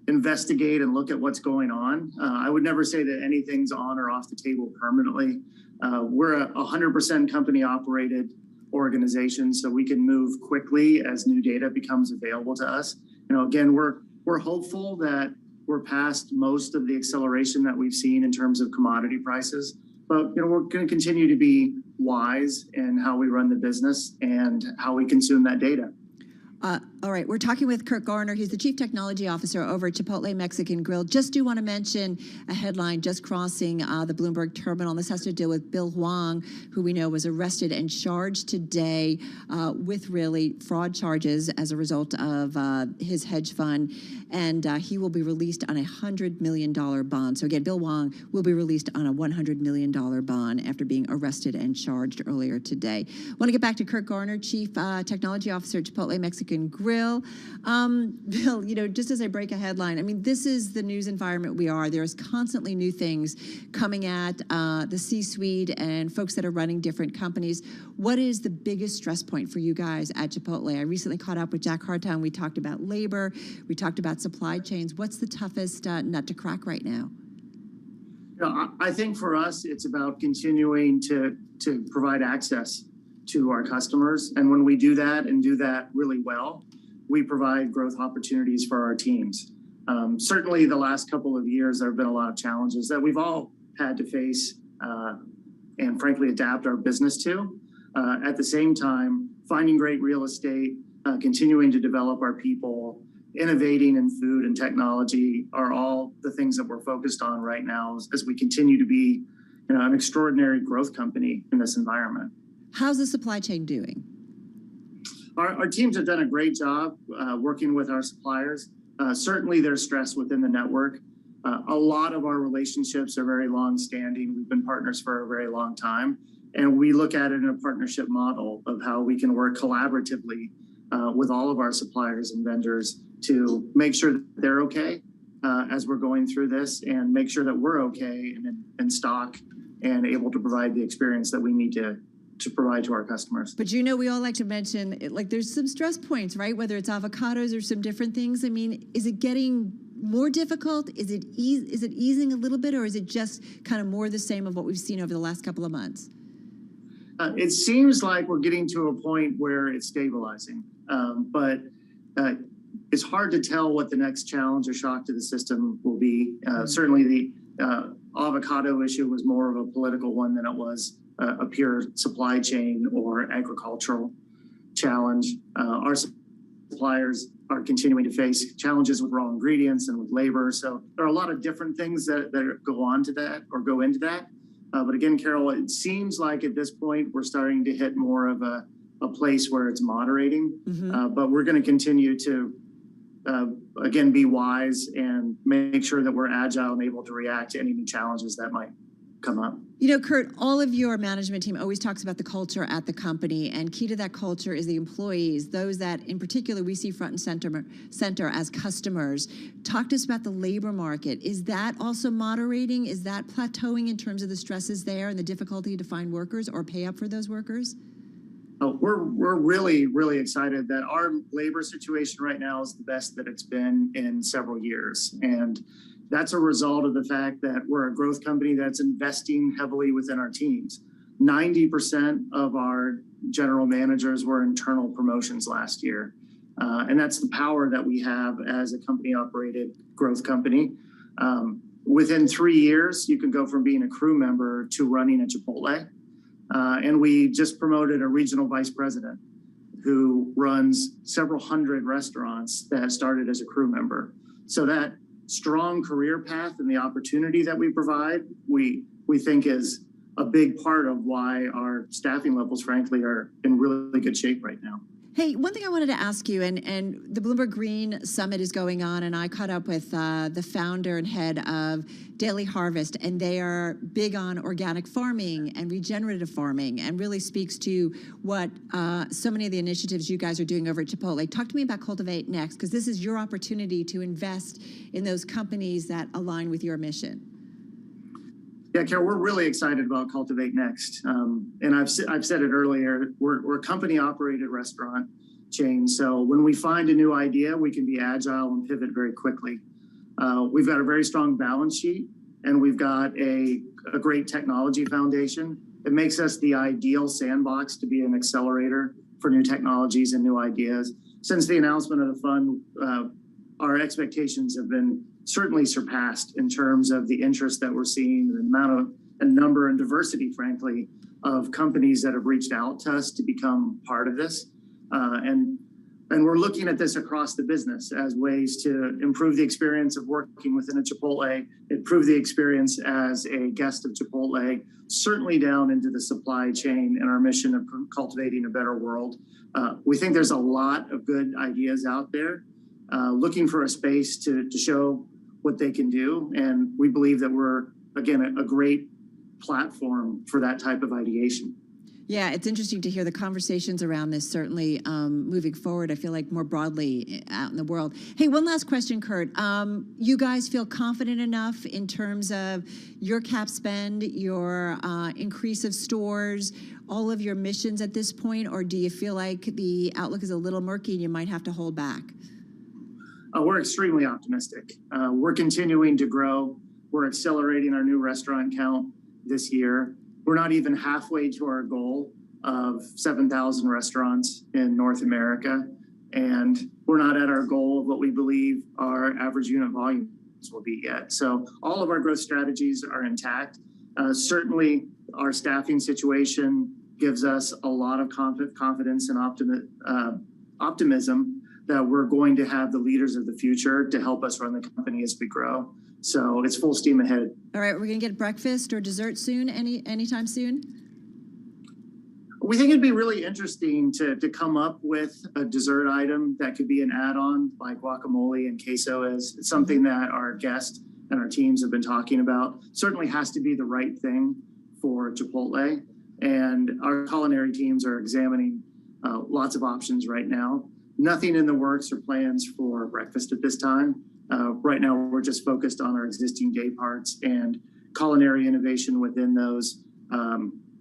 investigate and look at what's going on. I would never say that anything's on or off the table permanently. We're a 100% company operated organization, so we can move quickly as new data becomes available to us. Again, we're hopeful that we're past most of the acceleration that we've seen in terms of commodity prices, but we're going to continue to be wise in how we run the business and how we consume that data. All right, we're talking with Kurt Garner. He's the Chief Technology Officer over at Chipotle Mexican Grill. Just do want to mention a headline just crossing the Bloomberg terminal. This has to do with Bill Wong, who we know was arrested and charged today with really fraud charges as a result of his hedge fund. And he will be released on a $100 million bond. So again, Bill Wong will be released on a $100 million bond after being arrested and charged earlier today. Want to get back to Kurt Garner, Chief Technology Officer at Chipotle Mexican Grill. Bill, just as I break a headline, I mean, this is the news environment we are. There's constantly new things coming at the C-suite and folks that are running different companies. What is the biggest stress point for you guys at Chipotle? I recently caught up with Jack Hartown. We talked about labor. We talked about supply chains. What's the toughest nut to crack right now? I think for us, it's about continuing to provide access to our customers. And when we do that and do that really well, we provide growth opportunities for our teams. Certainly the last couple of years, there have been a lot of challenges that we've all had to face and frankly adapt our business to. At the same time, finding great real estate, continuing to develop our people, innovating in food and technology are all the things that we're focused on right now as we continue to be an extraordinary growth company in this environment. How's the supply chain doing? Our teams have done a great job working with our suppliers. Certainly there's stress within the network. A lot of our relationships are very long-standing. We've been partners for a very long time. And we look at it in a partnership model of how we can work collaboratively with all of our suppliers and vendors to make sure that they're okay as we're going through this and make sure that we're okay and in stock and able to provide the experience that we need to provide to our customers. But we all like to mention, there's some stress points, right? Whether it's avocados or some different things. I mean, is it getting more difficult? Is it easing a little bit, or is it just kind of more the same of what we've seen over the last couple of months? It seems like we're getting to a point where it's stabilizing, but it's hard to tell what the next challenge or shock to the system will be. Certainly the avocado issue was more of a political one than it was a pure supply chain or agricultural challenge. Our suppliers are continuing to face challenges with raw ingredients and with labor. So there are a lot of different things that go on to that or go into that. But again, Carol, it seems like at this point we're starting to hit more of a place where it's moderating. But we're going to continue to, again, be wise and make sure that we're agile and able to react to any new challenges that might come up. Kurt, all of your management team always talks about the culture at the company, and key to that culture is the employees, those that in particular we see front and center as customers. Talk to us about the labor market. Is that also moderating? Is that plateauing in terms of the stresses there and the difficulty to find workers or pay up for those workers? We're really, really excited that our labor situation right now is the best that it's been in several years. And that's a result of the fact that we're a growth company that's investing heavily within our teams. 90% of our general managers were internal promotions last year. And that's the power that we have as a company-operated growth company. Within 3 years, you can go from being a crew member to running a Chipotle. And we just promoted a regional vice president who runs several hundred restaurants that started as a crew member. So that strong career path and the opportunity that we provide, we think is a big part of why our staffing levels, frankly, are in really good shape right now. Hey, one thing I wanted to ask you, and the Bloomberg Green Summit is going on, and I caught up with the founder and head of Daily Harvest, and they are big on organic farming and regenerative farming, and really speaks to what so many of the initiatives you guys are doing over at Chipotle. Talk to me about Cultivate Next, because this is your opportunity to invest in those companies that align with your mission. Yeah, Carol, we're really excited about Cultivate Next. And I've said it earlier, we're a company-operated restaurant chain. So when we find a new idea, we can be agile and pivot very quickly. We've got a very strong balance sheet, and we've got a great technology foundation. It makes us the ideal sandbox to be an accelerator for new technologies and new ideas. Since the announcement of the fund, our expectations have been certainly surpassed in terms of the interest that we're seeing, the amount of and number and diversity, frankly, of companies that have reached out to us to become part of this. And we're looking at this across the business as ways to improve the experience of working within a Chipotle, improve the experience as a guest of Chipotle, certainly down into the supply chain and our mission of cultivating a better world. We think there's a lot of good ideas out there, looking for a space to show what they can do. And we believe that we're, again, a great platform for that type of ideation. Yeah, it's interesting to hear the conversations around this, certainly moving forward, I feel like more broadly out in the world. Hey, one last question, Kurt. You guys feel confident enough in terms of your cap spend, your increase of stores, all of your missions at this point, or do you feel like the outlook is a little murky and you might have to hold back? We're extremely optimistic. We're continuing to grow. We're accelerating our new restaurant count this year. We're not even halfway to our goal of 7,000 restaurants in North America. And we're not at our goal of what we believe our average unit volumes will be yet. So all of our growth strategies are intact. Certainly, our staffing situation gives us a lot of confidence and optimism that we're going to have the leaders of the future to help us run the company as we grow. So it's full steam ahead. All right, we're going to get breakfast or dessert soon, anytime soon? We think it'd be really interesting to come up with a dessert item that could be an add-on, like guacamole and queso is. It's something that our guests and our teams have been talking about. Certainly has to be the right thing for Chipotle. And our culinary teams are examining lots of options right now. Nothing in the works or plans for breakfast at this time. Right now, we're just focused on our existing day parts and culinary innovation within those,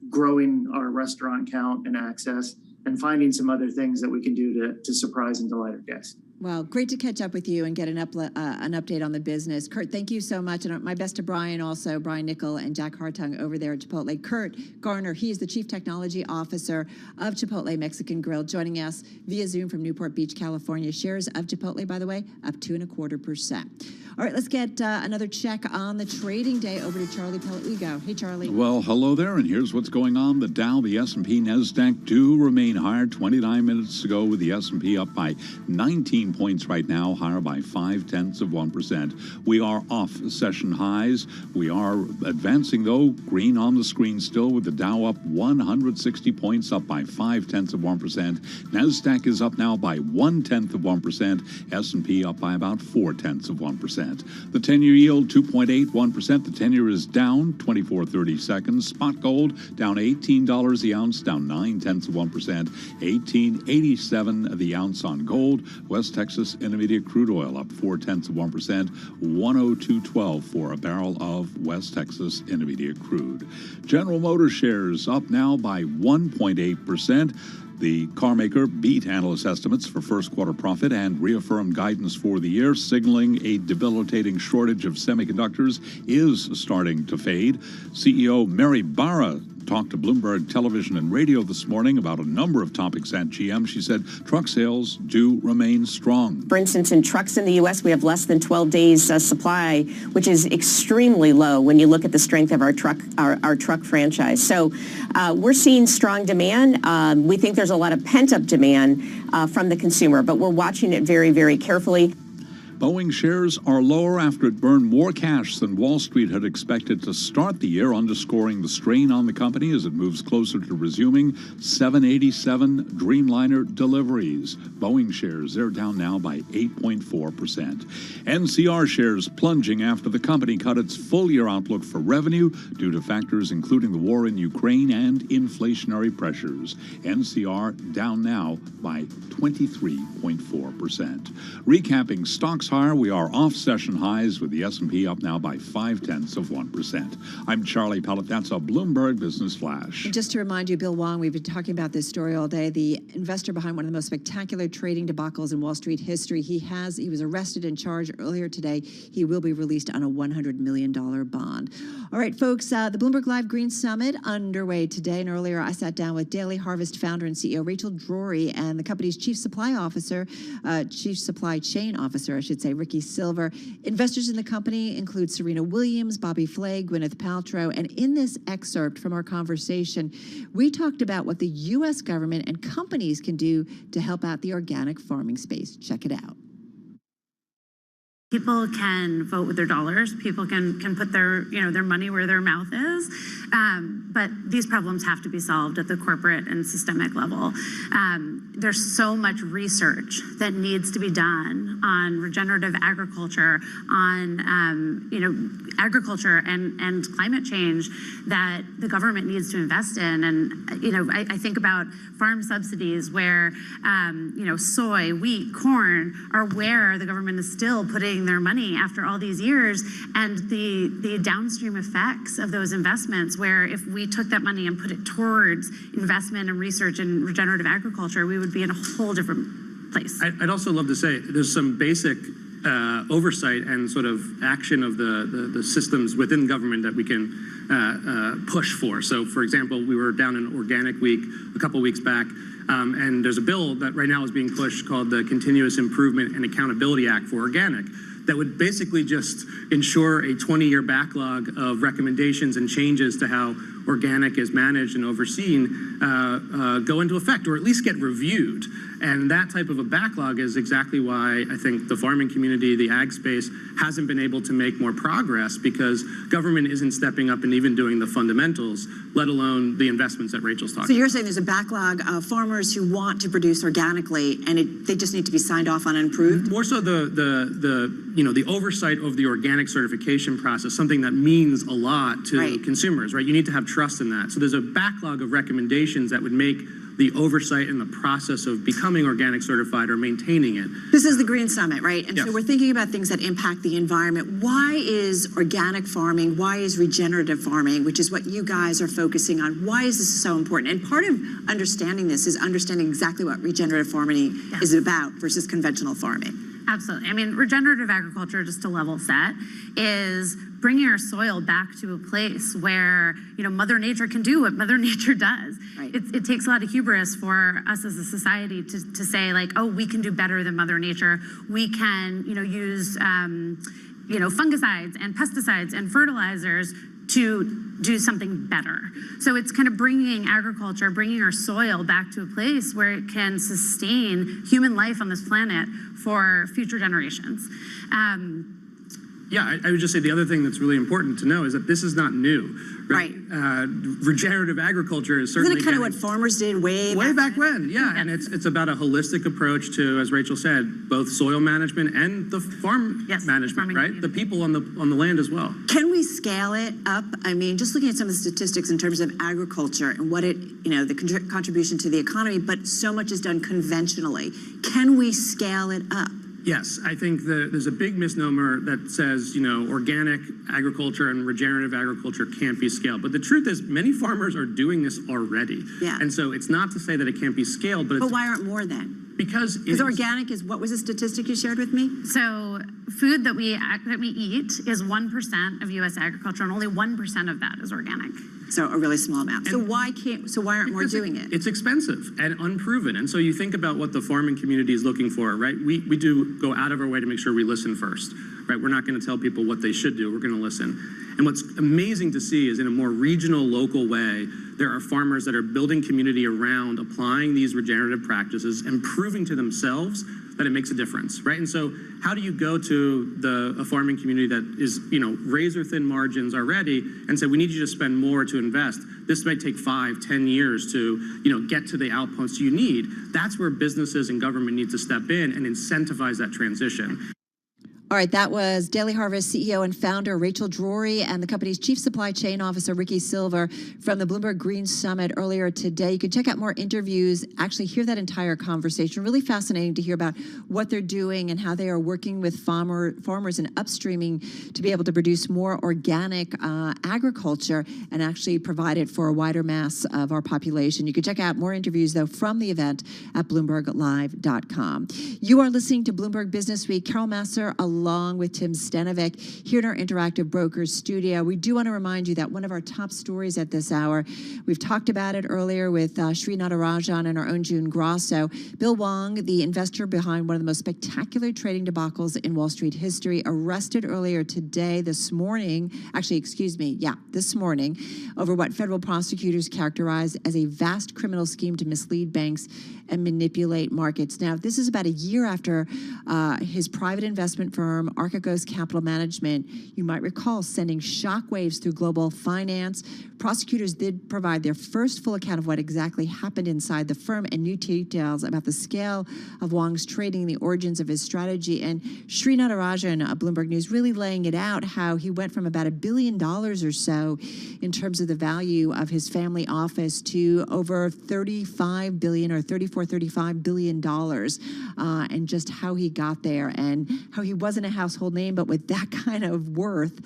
growing our restaurant count and access, and finding some other things that we can do to surprise and delight our guests. Well, great to catch up with you and get an update on the business. Kurt, thank you so much. And my best to Brian also, Brian Nickel and Jack Hartung over there at Chipotle. Kurt Garner, he is the Chief Technology Officer of Chipotle Mexican Grill, joining us via Zoom from Newport Beach, California. Shares of Chipotle, by the way, up 2.25%. All right, let's get another check on the trading day. Over to Charlie Pellet. Hey, Charlie. Well, hello there, and here's what's going on. The Dow, the S&P, NASDAQ do remain higher. 29 minutes ago with the S&P up by 19 points right now, higher by 0.5%. We are off session highs. We are advancing, though. Green on the screen still with the Dow up 160 points, up by 0.5%. NASDAQ is up now by 0.1%. S&P up by about 0.4%. The 10-year yield, 2.81%. The 10-year is down 24.30 seconds. Spot gold down $18 the ounce, down 0.9%. 18.87 the ounce on gold. West Texas Intermediate crude oil up 0.4%. 102.12 for a barrel of West Texas Intermediate crude. General Motors shares up now by 1.8%. The car maker beat analyst estimates for first quarter profit and reaffirmed guidance for the year, signaling a debilitating shortage of semiconductors is starting to fade. CEO Mary Barra talked to Bloomberg Television and Radio this morning about a number of topics at GM. She said truck sales do remain strong. For instance, in trucks in the U.S., we have less than 12 days supply, which is extremely low when you look at the strength of our truck franchise. So we're seeing strong demand. We think there's a lot of pent-up demand from the consumer, but we're watching it very, very carefully. Boeing shares are lower after it burned more cash than Wall Street had expected to start the year, underscoring the strain on the company as it moves closer to resuming 787 Dreamliner deliveries. Boeing shares, they're down now by 8.4%. NCR shares plunging after the company cut its full-year outlook for revenue due to factors including the war in Ukraine and inflationary pressures. NCR down now by 23.4%. Recapping stocks higher, we are off session highs with the S&P up now by 0.5%. I'm Charlie Pellet. That's a Bloomberg Business Flash. And just to remind you, Bill Wong, we've been talking about this story all day. The investor behind one of the most spectacular trading debacles in Wall Street history. He was arrested and charged earlier today. He will be released on a $100 million bond. All right, folks, the Bloomberg Live Green Summit underway today. And earlier, I sat down with Daily Harvest founder and CEO Rachel Drury and the company's chief supply chain officer, I should say, Ricky Silver. Investors in the company include Serena Williams, Bobby Flay, Gwyneth Paltrow. And in this excerpt from our conversation, we talked about what the U.S. government and companies can do to help out the organic farming space. Check it out. People can vote with their dollars. People can put their money where their mouth is. But these problems have to be solved at the corporate and systemic level. There's so much research that needs to be done on regenerative agriculture, on agriculture and climate change that the government needs to invest in. And I think about farm subsidies where soy, wheat, corn are where the government is still putting their money after all these years, and the downstream effects of those investments, where if we took that money and put it towards investment and research in regenerative agriculture, we would be in a whole different place. I'd also love to say there's some basic oversight and sort of action of the systems within government that we can push for. So, for example, we were down in Organic Week a couple weeks back, and there's a bill that right now is being pushed called the Continuous Improvement and Accountability Act for Organic, that would basically just ensure a 20-year backlog of recommendations and changes to how organic is managed and overseen go into effect, or at least get reviewed. And that type of a backlog is exactly why I think the farming community, the ag space, hasn't been able to make more progress, because government isn't stepping up and even doing the fundamentals, let alone the investments that Rachel's talking about. So you're saying there's a backlog of farmers who want to produce organically, and they just need to be signed off on and approved? More so the oversight of the organic certification process, something that means a lot to consumers, right? You need to have trust in that. So there's a backlog of recommendations that would make the oversight and the process of becoming organic certified or maintaining it. This is the Green Summit, right? And yes. So we're thinking about things that impact the environment. Why is organic farming, why is regenerative farming, which is what you guys are focusing on, why is this so important? And part of understanding this is understanding exactly what regenerative farming is about versus conventional farming. Absolutely. I mean, regenerative agriculture, just to level set, is bringing our soil back to a place where, Mother Nature can do what Mother Nature does. Right. It takes a lot of hubris for us as a society to say, like, oh, we can do better than Mother Nature. We can, use, fungicides and pesticides and fertilizers to do something better. So it's kind of bringing agriculture, bringing our soil back to a place where it can sustain human life on this planet for future generations. Yeah, I would just say the other thing that's really important to know is that this is not new. Right. Regenerative agriculture is certainly... Isn't it kind of what farmers did way back when? Yeah, and it's about a holistic approach to, as Rachel said, both soil management and the farm management, right? The people on the land as well. Can we scale it up? I mean, just looking at some of the statistics in terms of agriculture and what it, the contribution to the economy, but so much is done conventionally. Can we scale it up? Yes, I think there's a big misnomer that says, organic agriculture and regenerative agriculture can't be scaled. But the truth is, many farmers are doing this already. Yeah. And so it's not to say that it can't be scaled, but why aren't more then? Because organic is, what was the statistic you shared with me? So food that we eat is 1% of U.S. agriculture, and only 1% of that is organic. So a really small amount. So why aren't more doing it? It's expensive and unproven. And so you think about what the farming community is looking for, right? We do go out of our way to make sure we listen first, right? We're not going to tell people what they should do. We're going to listen. And what's amazing to see is in a more regional, local way, there are farmers that are building community around applying these regenerative practices and proving to themselves that it makes a difference, right? And so how do you go to a farming community that is, razor thin margins already and say, we need you to spend more to invest? This might take 5-10 years to, get to the outputs you need. That's where businesses and government need to step in and incentivize that transition. All right, that was Daily Harvest CEO and founder Rachel Drury and the company's Chief Supply Chain Officer Ricky Silver from the Bloomberg Green Summit earlier today. You can check out more interviews, actually hear that entire conversation. Really fascinating to hear about what they're doing and how they are working with farmers and upstreaming to be able to produce more organic agriculture and actually provide it for a wider mass of our population. You can check out more interviews, though, from the event at BloombergLive.com. You are listening to Bloomberg Business Week. Carol Masser, along with Tim Stenovic, here in our Interactive Brokers studio. We do want to remind you that one of our top stories at this hour, we've talked about it earlier with Sri Natarajan and our own June Grasso. Bill Wong, the investor behind one of the most spectacular trading debacles in Wall Street history, arrested earlier this morning, over what federal prosecutors characterized as a vast criminal scheme to mislead banks and manipulate markets. Now, this is about a year after his private investment firm, Archegos Capital Management, you might recall, sending shockwaves through global finance. Prosecutors did provide their first full account of what exactly happened inside the firm and new details about the scale of Wong's trading, the origins of his strategy. And Sri Natarajan, Bloomberg News, really laying it out how he went from about $1 billion or so in terms of the value of his family office to over $35 billion or $35 billion, and just how he got there and how he wasn't a household name, but with that kind of worth,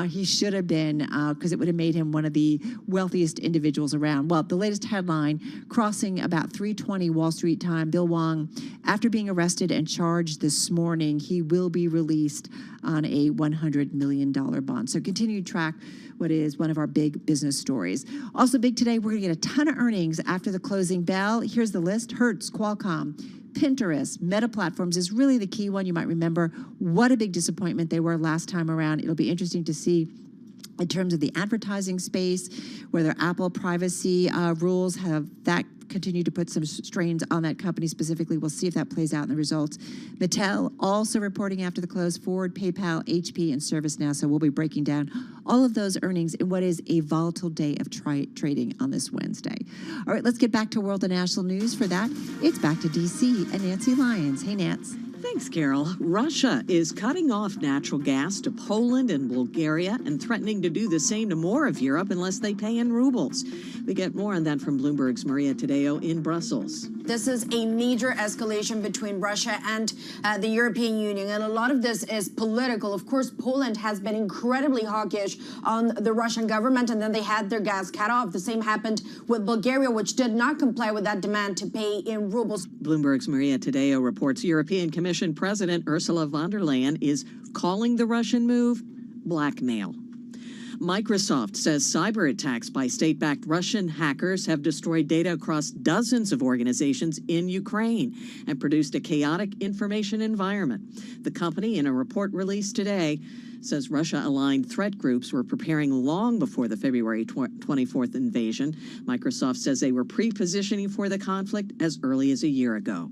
he should have been, because it would have made him one of the wealthiest individuals around. Well, the latest headline, crossing about 3:20 Wall Street time, Bill Wong, after being arrested and charged this morning, he will be released on a $100 million bond. So continue to track what is one of our big business stories. Also big today, we're going to get a ton of earnings after the closing bell. Here's the list: Hertz, Qualcomm, Pinterest, Meta Platforms is really the key one. You might remember what a big disappointment they were last time around. It'll be interesting to see in terms of the advertising space, whether Apple privacy rules have that continue to put some strains on that company specifically. We'll see if that plays out in the results. Mattel also reporting after the close, Ford, PayPal, HP, and ServiceNow. So we'll be breaking down all of those earnings in what is a volatile day of trading on this Wednesday. All right, let's get back to world and national news. For that, it's back to D.C. and Nancy Lyons. Hey, Nance. Thanks, Carol. Russia is cutting off natural gas to Poland and Bulgaria and threatening to do the same to more of Europe unless they pay in rubles. We get more on that from Bloomberg's Maria Tadeo in Brussels. This is a major escalation between Russia and the European Union, and a lot of this is political. Of course, Poland has been incredibly hawkish on the Russian government, and then they had their gas cut off. The same happened with Bulgaria, which did not comply with that demand to pay in rubles. Bloomberg's Maria Tadeo reports European Commission President Ursula von der Leyen is calling the Russian move blackmail. Microsoft says cyber attacks by state-backed Russian hackers have destroyed data across dozens of organizations in Ukraine and produced a chaotic information environment. The company, in a report released today, says Russia-aligned threat groups were preparing long before the February 24th invasion. Microsoft says they were pre-positioning for the conflict as early as a year ago.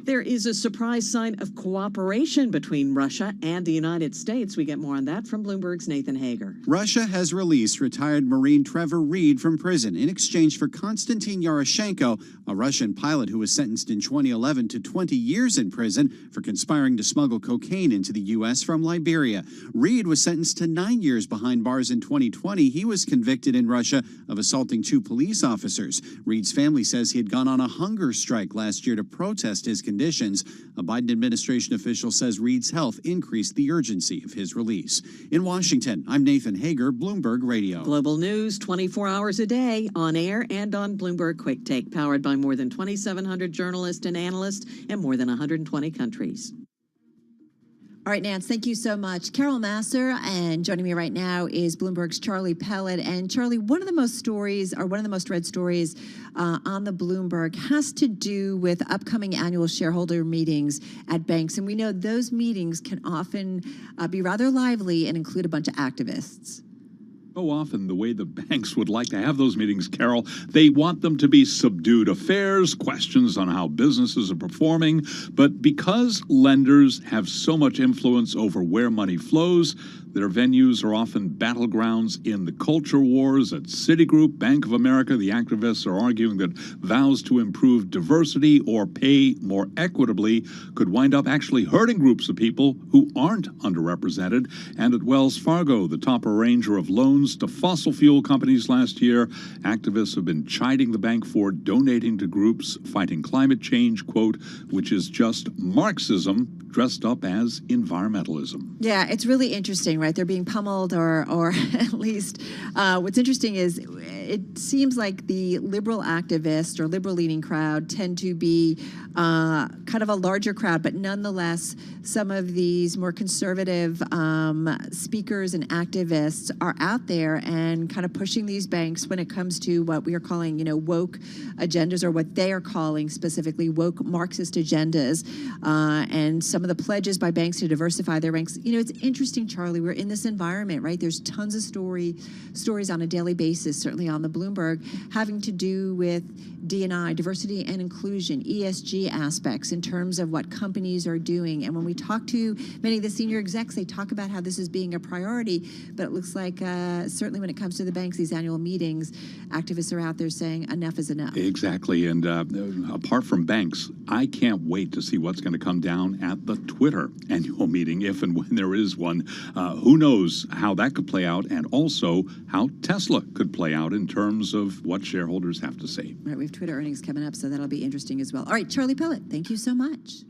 There is a surprise sign of cooperation between Russia and the United States. We get more on that from Bloomberg's Nathan Hager. Russia has released retired Marine Trevor Reed from prison in exchange for Konstantin Yaroshenko, a Russian pilot who was sentenced in 2011 to 20 years in prison for conspiring to smuggle cocaine into the U.S. from Liberia. Reed was sentenced to 9 years behind bars in 2020. He was convicted in Russia of assaulting 2 police officers. Reed's family says he had gone on a hunger strike last year to protest his conditions. A Biden administration official says Reed's health increased the urgency of his release. In Washington, I'm Nathan Hager, Bloomberg Radio. Global news 24 hours a day, on air and on Bloomberg Quick Take, powered by more than 2,700 journalists and analysts in more than 120 countries. All right, Nance, thank you so much. Carol Masser, and joining me right now is Bloomberg's Charlie Pellet. And Charlie, one of the most read stories on the Bloomberg has to do with upcoming annual shareholder meetings at banks. And we know those meetings can often be rather lively and include a bunch of activists. So often, the way the banks would like to have those meetings, Carol, they want them to be subdued affairs, questions on how businesses are performing. But because lenders have so much influence over where money flows, their venues are often battlegrounds in the culture wars. At Citigroup, Bank of America, the activists are arguing that vows to improve diversity or pay more equitably could wind up actually hurting groups of people who aren't underrepresented. And at Wells Fargo, the top arranger of loans to fossil fuel companies last year, activists have been chiding the bank for donating to groups fighting climate change, quote, which is just Marxism dressed up as environmentalism. Yeah, it's really interesting, right? They're being pummeled, or at least what's interesting is it seems like the liberal activists or liberal-leaning crowd tend to be kind of a larger crowd, but nonetheless, some of these more conservative speakers and activists are out there and kind of pushing these banks when it comes to what we are calling, woke agendas, or what they are calling specifically woke Marxist agendas, and some of the pledges by banks to diversify their ranks. It's interesting, Charlie, we're in this environment, right? There's tons of stories on a daily basis, certainly on the Bloomberg, having to do with D&I, diversity and inclusion, ESG aspects in terms of what companies are doing. And when we talk to many of the senior execs, they talk about how this is being a priority, but it looks like certainly when it comes to the banks, these annual meetings, activists are out there saying enough is enough. Exactly. And apart from banks, I can't wait to see what's going to come down at the Twitter annual meeting, if and when there is one. Who knows how that could play out, and also how Tesla could play out in terms of what shareholders have to say. Right, we have Twitter earnings coming up, so that'll be interesting as well. All right, Charlie Pellet, thank you so much.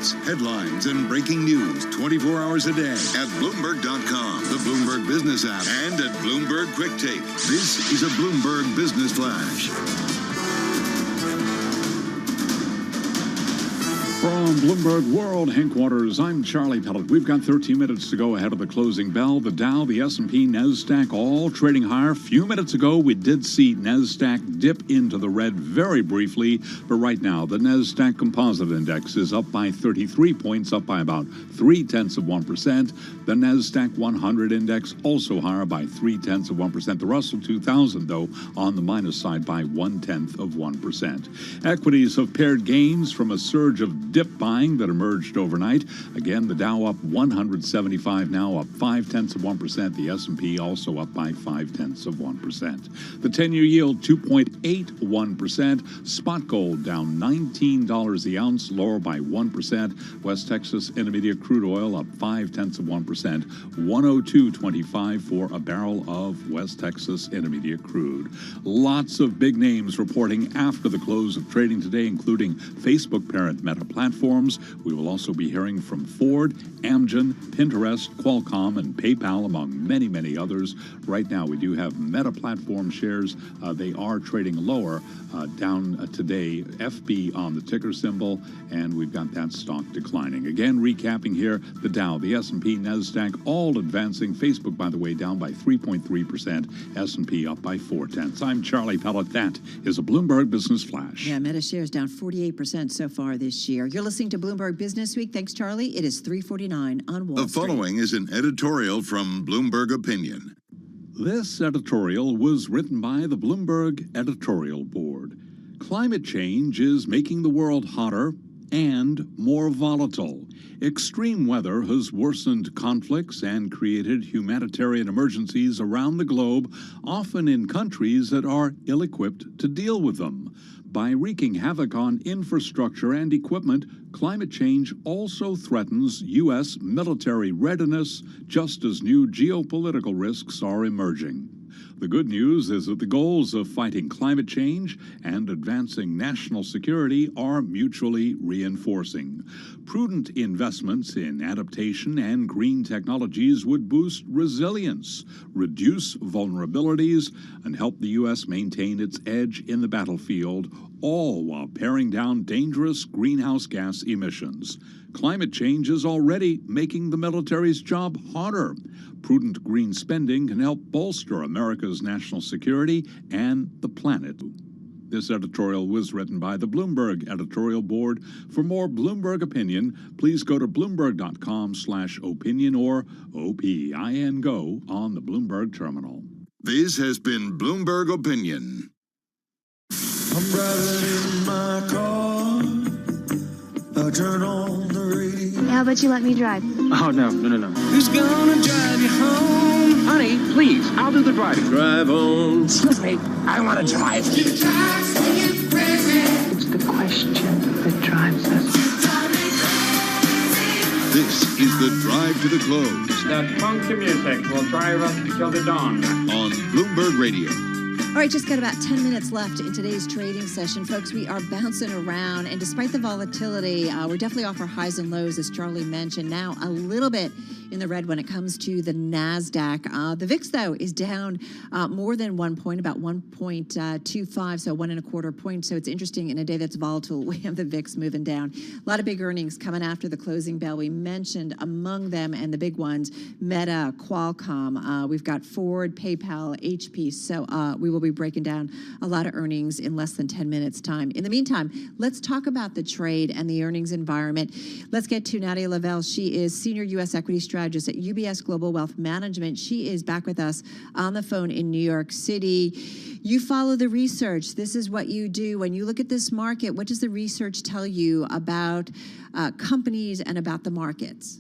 updates, headlines, and breaking news 24 hours a day at Bloomberg.com, the Bloomberg Business app, and at Bloomberg Quick Take. This is a Bloomberg Business Flash. From Bloomberg World Headquarters, I'm Charlie Pellet. We've got 13 minutes to go ahead of the closing bell. The Dow, the S&P, NASDAQ all trading higher. A few minutes ago, we did see NASDAQ dip into the red very briefly, but right now, the NASDAQ Composite Index is up by 33 points, up by about 0.3%. The NASDAQ 100 Index also higher by 0.3%. The Russell 2000, though, on the minus side by 0.1%. Equities have paired gains from a surge of dip buying that emerged overnight. Again, the Dow up 175 now, up 0.5%. The S&P also up by 0.5%. The 10-year yield 2.81%. Spot gold down $19 the ounce, lower by 1%. West Texas Intermediate crude oil up 0.5%. 102.25 for a barrel of West Texas Intermediate crude. Lots of big names reporting after the close of trading today, including Facebook parent Meta Platforms. We will also be hearing from Ford, Amgen, Pinterest, Qualcomm, and PayPal, among many, many others. Right now, we do have Meta Platform shares. They are trading lower, down today. FB on the ticker symbol, and we've got that stock declining. Again, recapping here, the Dow, the S&P, NASDAQ, all advancing. Facebook, by the way, down by 3.3%. S&P up by 0.4. I'm Charlie Pellet. That is a Bloomberg Business Flash. Yeah, Meta shares down 48% so far this year. You're listening to Bloomberg Business Week. Thanks, Charlie. It is 3:49 on Wall Street. The following is an editorial from Bloomberg Opinion. This editorial was written by the Bloomberg Editorial Board. Climate change is making the world hotter and more volatile. Extreme weather has worsened conflicts and created humanitarian emergencies around the globe, often in countries that are ill-equipped to deal with them. By wreaking havoc on infrastructure and equipment, climate change also threatens U.S. military readiness, just as new geopolitical risks are emerging. The good news is that the goals of fighting climate change and advancing national security are mutually reinforcing. Prudent investments in adaptation and green technologies would boost resilience, reduce vulnerabilities, and help the U.S. maintain its edge in the battlefield, all while paring down dangerous greenhouse gas emissions. Climate change is already making the military's job harder. Prudent green spending can help bolster America's national security and the planet. This editorial was written by the Bloomberg Editorial Board. For more Bloomberg opinion, please go to Bloomberg.com/opinion or OPIN Go on the Bloomberg terminal. This has been Bloomberg Opinion. I'm driving in my car. I turn on the radio. How about you let me drive? Oh, no. Who's gonna drive you home? Honey, please, I'll do the driving. Drive on. Excuse me, I want to drive. It's the question that drives us. This is the Drive to the Close. That funky music will drive us till the dawn. On Bloomberg Radio. All right, just got about 10 minutes left in today's trading session. Folks, we are bouncing around, and despite the volatility, we're definitely off our highs and lows, as Charlie mentioned. Now, a little bit in the red when it comes to the NASDAQ. The VIX, though, is down more than 1 point, about 1.25, so 1.25 points. So it's interesting, in a day that's volatile, we have the VIX moving down. A lot of big earnings coming after the closing bell. We mentioned among them, and the big ones, Meta, Qualcomm. We've got Ford, PayPal, HP. So we will be breaking down a lot of earnings in less than 10 minutes time. In the meantime, let's talk about the trade and the earnings environment. Let's get to Nadia Lavelle. She is Senior U.S. Equity Strategist at UBS Global Wealth Management. She is back with us on the phone in New York City. You follow the research. This is what you do. When you look at this market, what does the research tell you about companies and about the markets?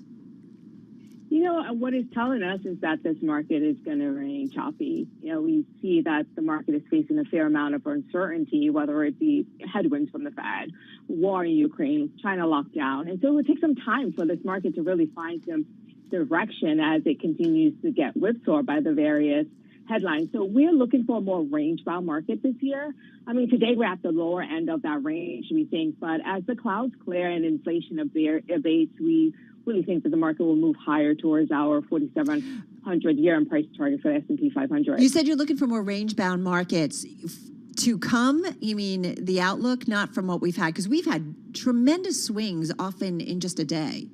You know, what it's telling us is that this market is going to remain choppy. You know, we see that the market is facing a fair amount of uncertainty, whether it be headwinds from the Fed, war in Ukraine, China lockdown. And so it will take some time for this market to really find some direction as it continues to get whipsawed by the various headlines. So we're looking for a more range-bound market this year. I mean, today we're at the lower end of that range, we think. But as the clouds clear and inflation abates, we really think that the market will move higher towards our 4,700 year-end price target for the S&P 500. You said you're looking for more range-bound markets. To come, you mean the outlook, not from what we've had? Because we've had tremendous swings often in just a day.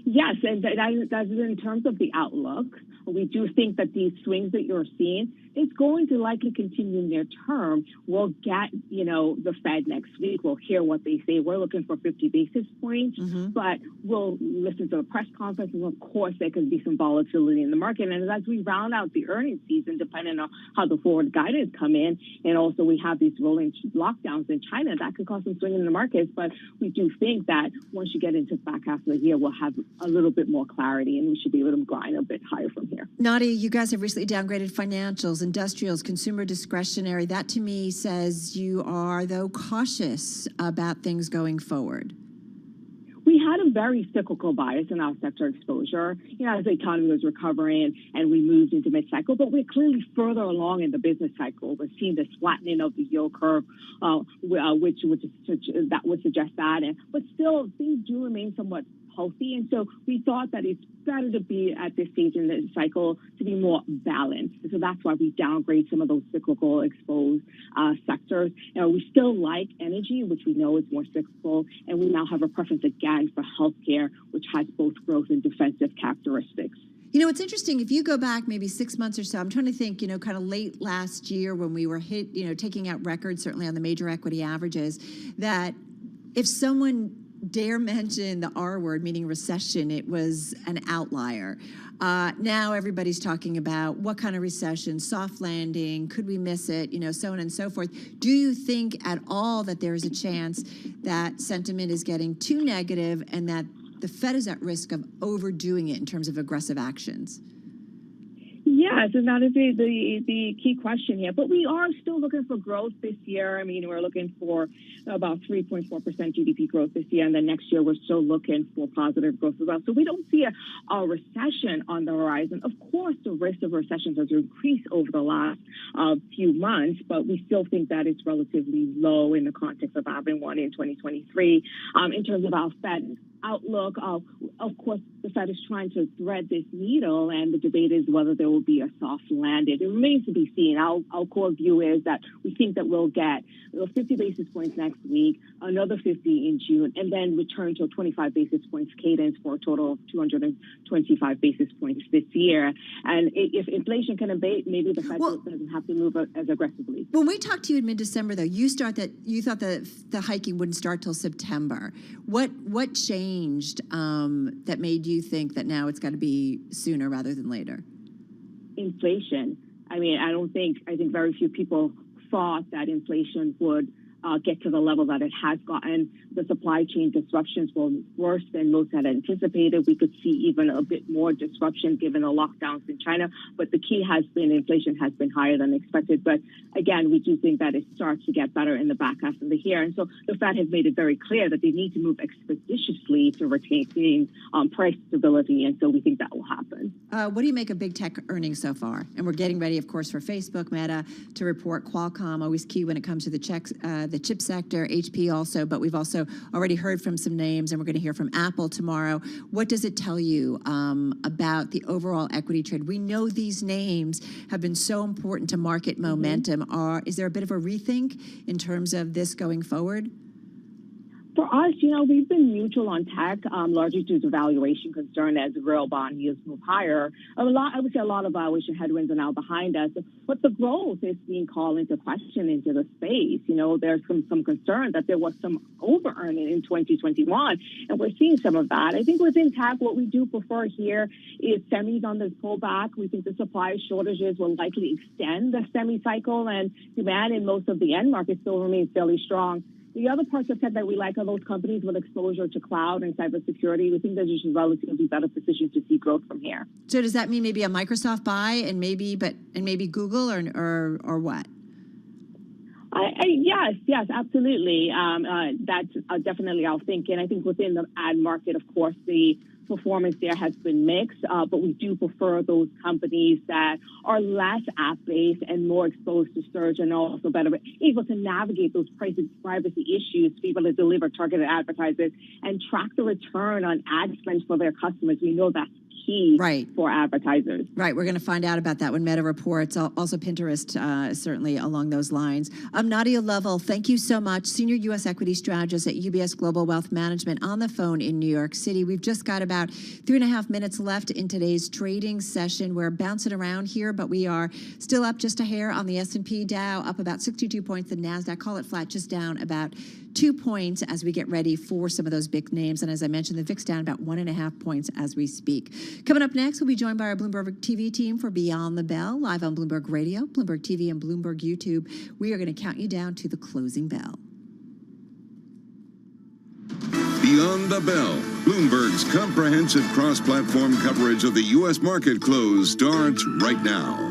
Yes, and that is in terms of the outlook. We do think that these swings that you're seeing is going to likely continue near term. We'll get, the Fed next week. We'll hear what they say. We're looking for 50 basis points, but we'll listen to the press conference. And of course, there could be some volatility in the market. And as we round out the earnings season, depending on how the forward guidance come in, and also we have these rolling lockdowns in China, that could cause some swing in the markets. But we do think that once you get into the back half of the year, we'll have a little bit more clarity, and we should be able to grind a bit higher from here. Nadia, you guys have recently downgraded financials, industrials, consumer discretionary. That to me says you are, though, cautious about things going forward. We had a very cyclical bias in our sector exposure, as the economy was recovering and we moved into mid-cycle, but we're clearly further along in the business cycle. We're seeing this flattening of the yield curve, which that would suggest that. But still, things do remain somewhat healthy, and so we thought that it's better to be at this stage in the cycle to be more balanced. And so that's why we downgrade some of those cyclical exposed sectors. We still like energy, which we know is more cyclical, and we now have a preference again for healthcare, which has both growth and defensive characteristics. It's interesting. If you go back maybe 6 months or so, I'm trying to think, kind of late last year when we were hit, taking out records, certainly on the major equity averages, that if someone dare mention the R word, meaning recession, it was an outlier. Now everybody's talking about what kind of recession, soft landing, could we miss it, so on and so forth. Do you think at all that there is a chance that sentiment is getting too negative and that the Fed is at risk of overdoing it in terms of aggressive actions? Yes, and that is the key question here. But we are still looking for growth this year. I mean, we're looking for about 3.4% GDP growth this year, and then next year we're still looking for positive growth as well. So we don't see a recession on the horizon. Of course, the risk of recession has increased over the last few months, but we still think that it's relatively low in the context of having one in 2023. In terms of our Fed outlook, of course, the Fed is trying to thread this needle, and the debate is whether there will be a soft landing. It remains to be seen. Our core view is that we think that we'll get 50 basis points next week, another 50 in June, and then return to a 25 basis points cadence for a total of 225 basis points this year. And if inflation can abate, maybe the Fed doesn't have to move as aggressively. When we talked to you in mid-December, though, you thought that the hiking wouldn't start till September. What changed that made you think that now it's got to be sooner rather than later? Inflation. I mean, I think very few people thought that inflation would get to the level that it has gotten. The supply chain disruptions were worse than most had anticipated. We could see even a bit more disruption given the lockdowns in China. But the key has been inflation has been higher than expected. But again, we do think that it starts to get better in the back half of the year. And so the Fed has made it very clear that they need to move expeditiously to retain price stability. And so we think that will happen. What do you make of big tech earnings so far? And we're getting ready, of course, for Facebook, Meta to report. Qualcomm, always key when it comes to the chip sector, HP also, but we've also already heard from some names, and we're going to hear from Apple tomorrow. What does it tell you about the overall equity trade? We know these names have been so important to market momentum. Is there a bit of a rethink in terms of this going forward? For us, we've been neutral on tech, largely due to valuation concern as real bond yields move higher. I would say a lot of valuation headwinds are now behind us, but the growth is being called into question into the space. There's some concern that there was some over-earning in 2021, and we're seeing some of that. I think within tech, what we do prefer here is semis on this pullback. We think the supply shortages will likely extend the semi cycle, and demand in most of the end markets still remains fairly strong. The other parts of tech that we like are those companies with exposure to cloud and cybersecurity. We think they're just relatively better positioned to see growth from here. So does that mean maybe a Microsoft buy and maybe Google or what? Yes, absolutely. That's definitely our thinking. I think within the ad market, of course, the performance there has been mixed, but we do prefer those companies that are less app-based and more exposed to search and also better able to navigate those privacy issues to be able to deliver targeted advertising and track the return on ad spend for their customers. We know that's key for advertisers. Right. We're going to find out about that when Meta reports. Also, Pinterest, certainly along those lines. Nadia Lovell, thank you so much. Senior U.S. equity strategist at UBS Global Wealth Management on the phone in New York City. We've just got about 3.5 minutes left in today's trading session. We're bouncing around here, but we are still up just a hair on the S&P Dow, up about 62 points. The NASDAQ, call it flat, just down about 2 points as we get ready for some of those big names. And as I mentioned, the VIX down about 1.5 points as we speak. Coming up next, we'll be joined by our Bloomberg TV team for Beyond the Bell, live on Bloomberg Radio, Bloomberg TV, and Bloomberg YouTube. We are going to count you down to the closing bell. Beyond the Bell, Bloomberg's comprehensive cross-platform coverage of the U.S. market close starts right now.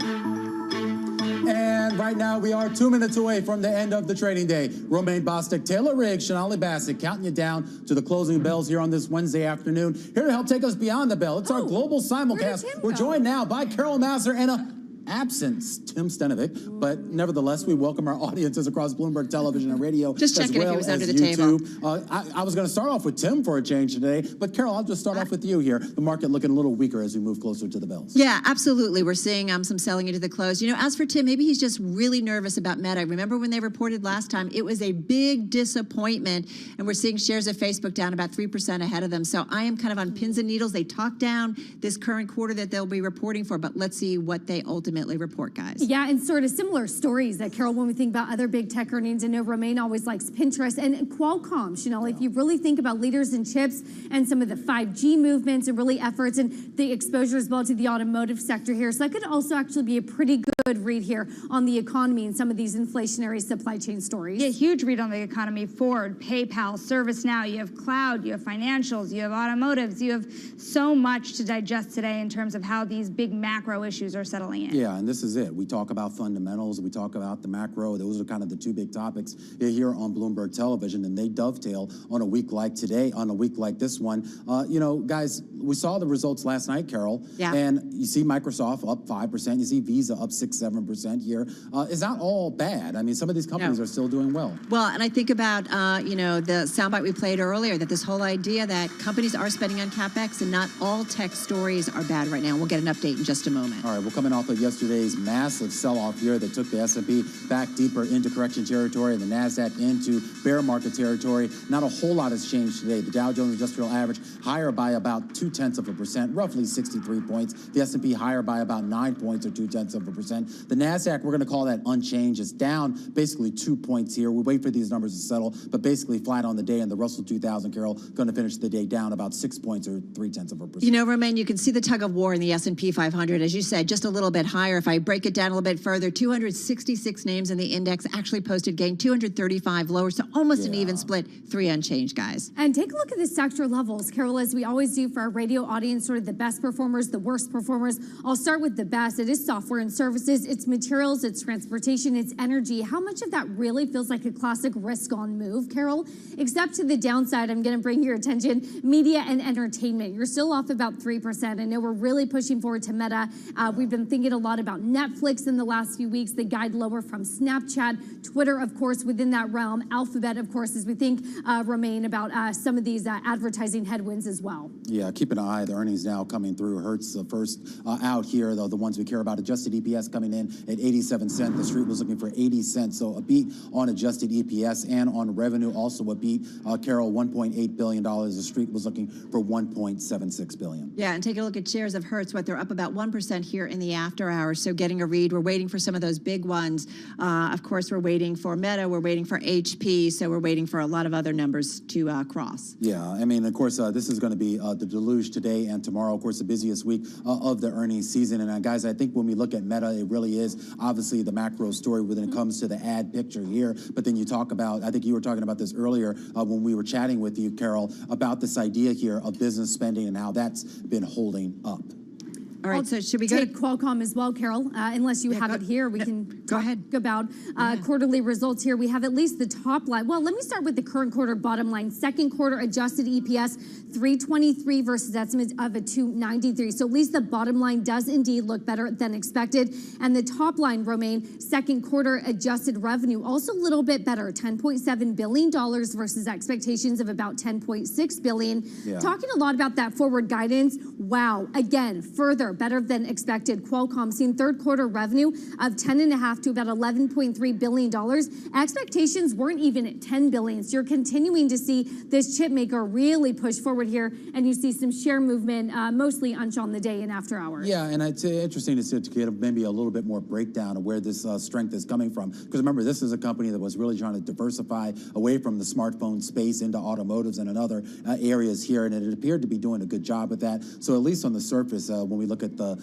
And right now, we are 2 minutes away from the end of the trading day. Romaine Bostick, Taylor Riggs, Shonali Bassett, counting you down to the closing bells here on this Wednesday afternoon. Here to help take us beyond the bell, it's our global simulcast. We're joined now by Carol Massar and a absence, Tim Stenovic, but nevertheless, we welcome our audiences across Bloomberg Television and Radio. Just checking if he was under the table. I was going to start off with Tim for a change today, but Carol, I'll just start off with you here. The market looking a little weaker as we move closer to the bells. Yeah, absolutely. We're seeing some selling into the close. You know, as for Tim, maybe he's just really nervous about Meta. Remember when they reported last time? It was a big disappointment, and we're seeing shares of Facebook down about 3% ahead of them. So I am kind of on pins and needles. They talked down this current quarter that they'll be reporting for, but let's see what they ultimately report, guys. Yeah, and sort of similar stories that, Carol, when we think about other big tech earnings, I know Romaine always likes Pinterest and Qualcomm. If you really think about leaders in chips and some of the 5G movements and really efforts and the exposure as well to the automotive sector here. So that could also actually be a pretty good read here on the economy and some of these inflationary supply chain stories. Yeah, huge read on the economy. Ford, PayPal, ServiceNow, you have cloud, you have financials, you have automotives, you have so much to digest today in terms of how these big macro issues are settling in. Yeah, and this is it. We talk about fundamentals, we talk about the macro. Those are kind of the two big topics here on Bloomberg Television, and they dovetail on a week like today, on a week like this one. Guys, we saw the results last night, Carol, and you see Microsoft up 5%, you see Visa up 6-7% here. Is that all bad? I mean, some of these companies are still doing well. Well, and I think about, the soundbite we played earlier, that this whole idea that companies are spending on CapEx and not all tech stories are bad right now. We'll get an update in just a moment. All right, we're coming off of yesterday's massive sell-off here that took the S&P back deeper into correction territory and the NASDAQ into bear market territory. Not a whole lot has changed today. The Dow Jones Industrial Average higher by about 0.2%, roughly 63 points. The S&P higher by about 9 points or 0.2%. The NASDAQ, we're going to call that unchanged. It's down basically 2 points here. We wait for these numbers to settle, but basically flat on the day. And the Russell 2000, Carol, going to finish the day down about 6 points or 0.3%. You know, Romaine, you can see the tug of war in the S&P 500, as you said, just a little bit higher. If I break it down a little bit further, 266 names in the index actually posted gain, 235 lower, so almost an even split, 3 unchanged, guys. And take a look at the sector levels, Carol, as we always do for our radio audience, sort of the best performers, the worst performers. I'll start with the best. It is software and services, it's materials, it's transportation, it's energy. How much of that really feels like a classic risk-on move, Carol? Except to the downside, I'm going to bring your attention, media and entertainment. You're still off about 3%. I know we're really pushing forward to Meta. We've been thinking a lot about Netflix in the last few weeks, the guide lower from Snapchat, Twitter, of course, within that realm, Alphabet, of course, as we think, Romaine, about some of these advertising headwinds as well. Yeah, keep an eye. The earnings now coming through. Hertz first out here, though, the ones we care about. Adjusted EPS coming in at 87 cents. The street was looking for 80 cents. So a beat on adjusted EPS and on revenue. Also a beat, Carol, $1.8 billion. The street was looking for $1.76 billion. Yeah, and take a look at shares of Hertz. They're up about 1% here in the after hours. So getting a read. We're waiting for some of those big ones. Of course, we're waiting for Meta. We're waiting for HP. So we're waiting for a lot of other numbers to cross. Yeah, I mean, of course, this is going to be the deluge today and tomorrow. Of course, the busiest week of the earnings season. And guys, I think when we look at Meta, it really is obviously the macro story when it comes to the ad picture here. But then you talk about, I think you were talking about this earlier when we were chatting with you, Carol, about this idea here of business spending and how that's been holding up. All right, so should we go take Qualcomm as well, Carol? Unless you have it here, we can go ahead about quarterly results here. We have at least the top line. Well, let me start with the current quarter bottom line. Second quarter adjusted EPS 323 versus estimates of a 293. So at least the bottom line does indeed look better than expected. And the top line, Romaine, second quarter adjusted revenue also a little bit better, $10.7 billion versus expectations of about $10.6 billion. Yeah. Talking a lot about that forward guidance. Wow, again, further better than expected. Qualcomm seeing third quarter revenue of $10.5 to about $11.3 billion. Expectations weren't even at $10 billion. So you're continuing to see this chip maker really push forward here, and you see some share movement, mostly on the day and after hours. Yeah, and it's interesting to get maybe a little bit more breakdown of where this strength is coming from. Because remember, this is a company that was really trying to diversify away from the smartphone space into automotives and in other areas here, and it appeared to be doing a good job with that. So at least on the surface, when we look at the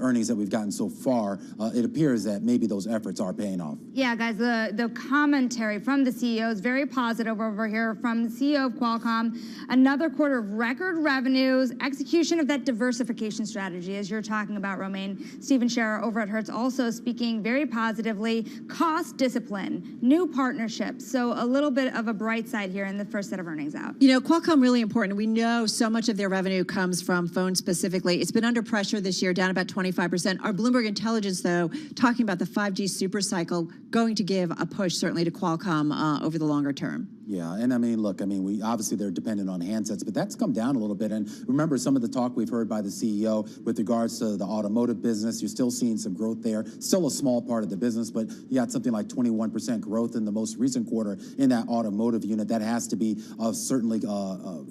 earnings that we've gotten so far, it appears that maybe those efforts are paying off. Yeah, guys, the commentary from the CEO is very positive over here from the CEO of Qualcomm. Another quarter of record revenues, execution of that diversification strategy, as you're talking about, Romaine. Stephen Scherer over at Hertz also speaking very positively. Cost discipline, new partnerships. So a little bit of a bright side here in the first set of earnings out. You know, Qualcomm really important. We know so much of their revenue comes from phones specifically. It's been under pressure this year, down about 25%. Our Bloomberg Intelligence, though, talking about the 5G super cycle, going to give a push certainly to Qualcomm over the longer term. Yeah, and I mean, look, I mean, we obviously they're dependent on handsets, but that's come down a little bit. And remember, some of the talk we've heard by the CEO with regards to the automotive business, you're still seeing some growth there. Still a small part of the business, but you got something like 21% growth in the most recent quarter in that automotive unit. That has to be certainly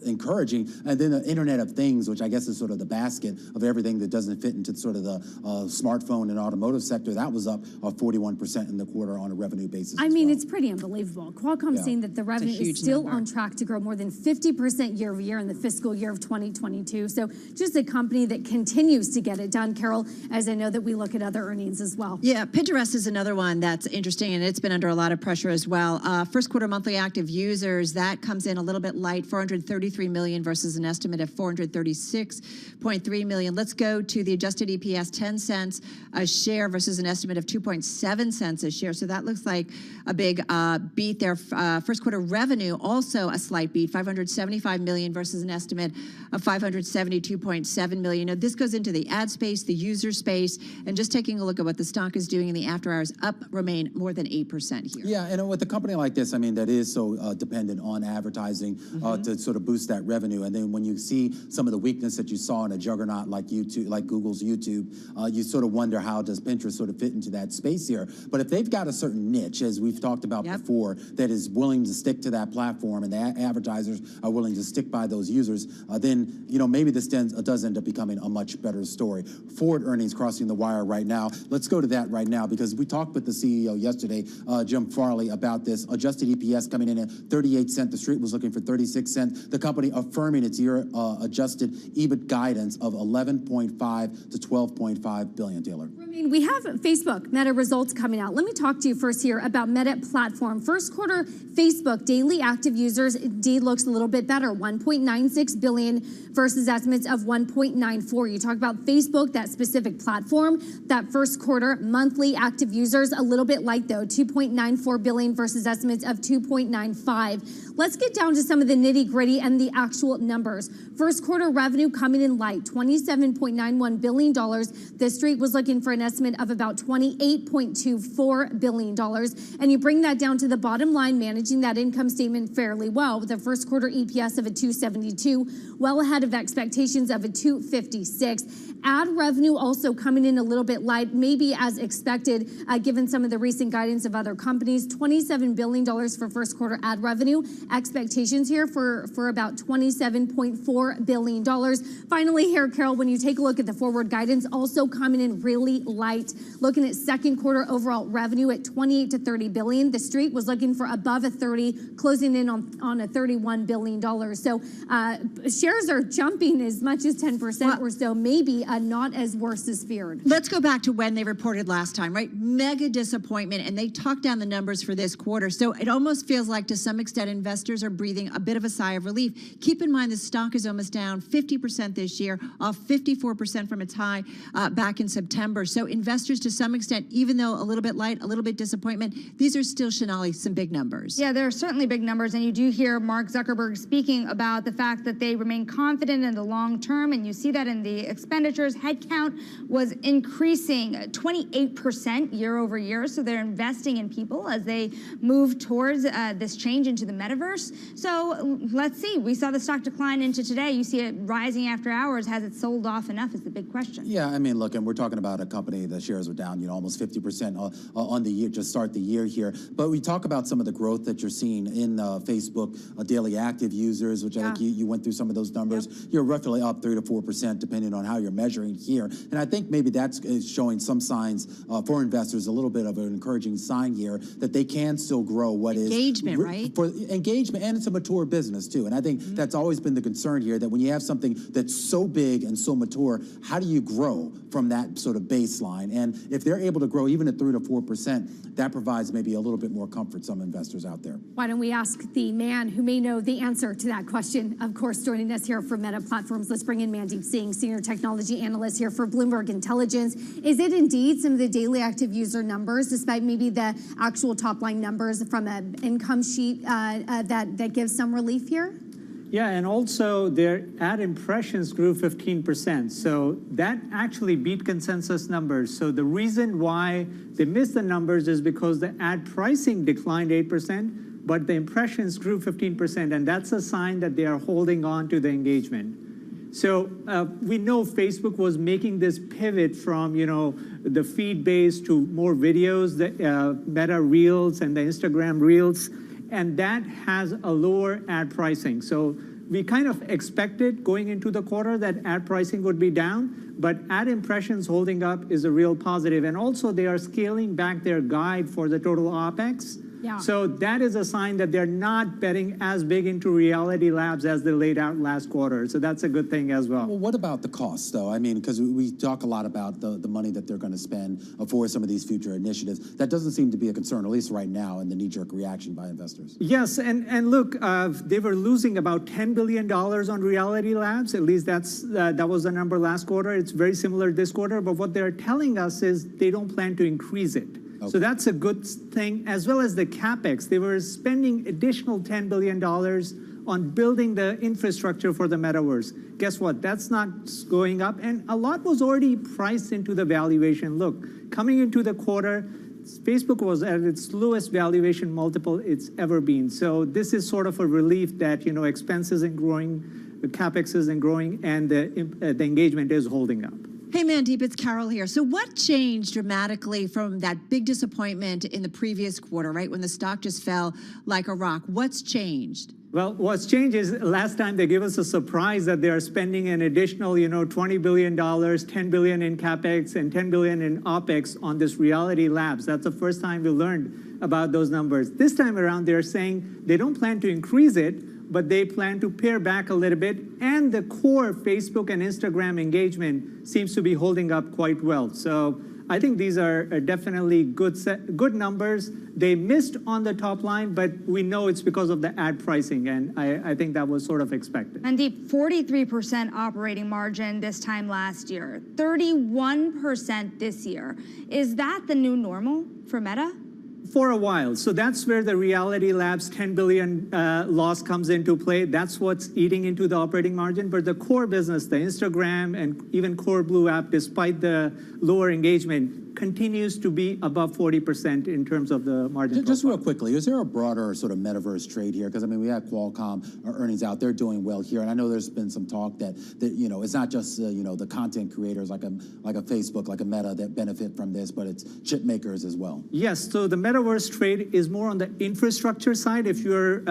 encouraging. And then the Internet of Things, which I guess is sort of the basket of everything that doesn't fit into sort of the smartphone and automotive sector, that was up 41% in the quarter on a revenue basis. I mean, it's pretty unbelievable. Qualcomm saying that the revenue is still on track to grow more than 50% year over year in the fiscal year of 2022. So just a company that continues to get it done, Carol, as I know that we look at other earnings as well. Yeah, Pinterest is another one that's interesting, and it's been under a lot of pressure as well. First quarter monthly active users, that comes in a little bit light, 433 million versus an estimate of 436.3 million. Let's go to the adjusted EPS, 10 cents a share versus an estimate of 2.7 cents a share. So that looks like a big beat there. First quarter revenue, also a slight beat, 575 million versus an estimate of 572.7 million. Now, this goes into the ad space, the user space, and just taking a look at what the stock is doing in the after hours, up remain more than 8% here. Yeah, and with a company like this, I mean, that is so dependent on advertising to sort of boost that revenue. And then when you see some of the weakness that you saw in a juggernaut like YouTube, like Google's YouTube, you sort of wonder how does Pinterest sort of fit into that space here. But if they've got a certain niche, as we've talked about before, that is willing to stick to that platform and the advertisers are willing to stick by those users, then, you know, maybe this does end up becoming a much better story. Forward earnings crossing the wire right now. Let's go to that right now because we talked with the CEO yesterday, Jim Farley, about this. Adjusted EPS coming in at 38 cents. The street was looking for 36 cents. The company affirming its year adjusted EBIT guidance of 11.5 to 12.5 billion, Taylor. I mean, we have Facebook Meta results coming out. Let me talk to you first here about Meta platform. First quarter Facebook daily active users indeed looks a little bit better, 1.96 billion versus estimates of 1.94. You talk about Facebook, that specific platform, that first quarter monthly active users, a little bit light though, 2.94 billion versus estimates of 2.95. Let's get down to some of the nitty gritty and the actual numbers. First quarter revenue coming in light, $27.91 billion. The street was looking for an estimate of about $28.24 billion. And you bring that down to the bottom line, managing that income statement fairly well with a first quarter EPS of a 272, well ahead of expectations of a 256. Ad revenue also coming in a little bit light, maybe as expected, given some of the recent guidance of other companies. $27 billion for first quarter ad revenue. Expectations here for about $27.4 billion. Finally here, Carol, when you take a look at the forward guidance, also coming in really light. Looking at second quarter overall revenue at 28 to 30 billion. The street was looking for above a 30, closing in on a $31 billion. So shares are jumping as much as 10% or so, maybe not as worse as feared. Let's go back to when they reported last time, right? Mega disappointment, and they talked down the numbers for this quarter. So it almost feels like, to some extent, investors are breathing a bit of a sigh of relief. Keep in mind, the stock is almost down 50% this year, off 54% from its high back in September. So investors, to some extent, even though a little bit light, a little bit disappointment, these are still, Shonali, some big numbers. Yeah, there are certainly big numbers, and you do hear Mark Zuckerberg speaking about the fact that they remain confident in the long term, and you see that in the expenditures. Headcount was increasing 28% year over year, so they're investing in people as they move towards this change into the metaverse. So let's see. We saw the stock decline into today. You see it rising after hours. Has it sold off enough is the big question. Yeah, I mean, look, and we're talking about a company, the shares were down, almost 50% on the year, to start the year here. But we talk about some of the growth that you're seeing in Facebook daily active users, which I think you went through some of those numbers. Yep. You're roughly up 3 to 4%, depending on how you're measuring here. And I think maybe that's showing some signs for investors, a little bit of an encouraging sign here that they can still grow what engagement, right? For engagement, and it's a mature business too. And I think that's always been the concern here, that when you have something that's so big and so mature, how do you grow from that sort of baseline? And if they're able to grow even at 3 to 4%, that provides maybe a little bit more comfort to some investors out there. Why don't we ask the man who may know the answer to that question? Of course, joining us here from Meta Platforms, let's bring in Mandeep Singh, Senior Technology Analyst here for Bloomberg Intelligence. Is it indeed some of the daily active user numbers, despite maybe the actual top line numbers from an income sheet that gives some relief here? Yeah, and also their ad impressions grew 15%. So that actually beat consensus numbers. So the reason why they missed the numbers is because the ad pricing declined 8%, but the impressions grew 15%. And that's a sign that they are holding on to the engagement. So we know Facebook was making this pivot from, the feed-based to more videos, the Meta Reels and the Instagram Reels. And that has a lower ad pricing. So we kind of expected going into the quarter that ad pricing would be down, but ad impressions holding up is a real positive. And also they are scaling back their guide for the total OPEX. Yeah. So that is a sign that they're not betting as big into Reality Labs as they laid out last quarter. So that's a good thing as well. Well, what about the costs, though? I mean, because we talk a lot about the money that they're going to spend for some of these future initiatives. That doesn't seem to be a concern, at least right now, in the knee-jerk reaction by investors. Yes, and look, they were losing about $10 billion on Reality Labs. At least that was the number last quarter. It's very similar this quarter. But what they're telling us is they don't plan to increase it. Okay. So that's a good thing, as well as the CapEx. They were spending additional $10 billion on building the infrastructure for the metaverse. Guess what? That's not going up, and a lot was already priced into the valuation. Look, coming into the quarter, Facebook was at its lowest valuation multiple it's ever been. So this is sort of a relief that, expenses are growing, the CapEx isn't growing, and the engagement is holding up. Hey, Mandeep, it's Carol here. So what changed dramatically from that big disappointment in the previous quarter, right, when the stock just fell like a rock? What's changed? Well, what's changed is last time they gave us a surprise that they are spending an additional, $20 billion, $10 billion in CapEx and $10 billion in OPEX on this Reality Labs. That's the first time we learned about those numbers. This time around, they're saying they don't plan to increase it, but they plan to pare back a little bit, and the core Facebook and Instagram engagement seems to be holding up quite well. So I think these are definitely good numbers. They missed on the top line, but we know it's because of the ad pricing, and I think that was sort of expected. Mandeep, 43% operating margin this time last year, 31% this year. Is that the new normal for Meta? For a while. So that's where the Reality Labs $10 billion loss comes into play. That's what's eating into the operating margin. But the core business, the Instagram and even Core Blue app, despite the lower engagement, continues to be above 40% in terms of the margin. Just real quickly, is there a broader sort of metaverse trade here? Because, I mean, we had Qualcomm earnings out. They're doing well here. And I know there's been some talk that it's not just, the content creators like a Facebook, like a Meta that benefit from this, but it's chip makers as well. Yes. So the metaverse trade is more on the infrastructure side. If you're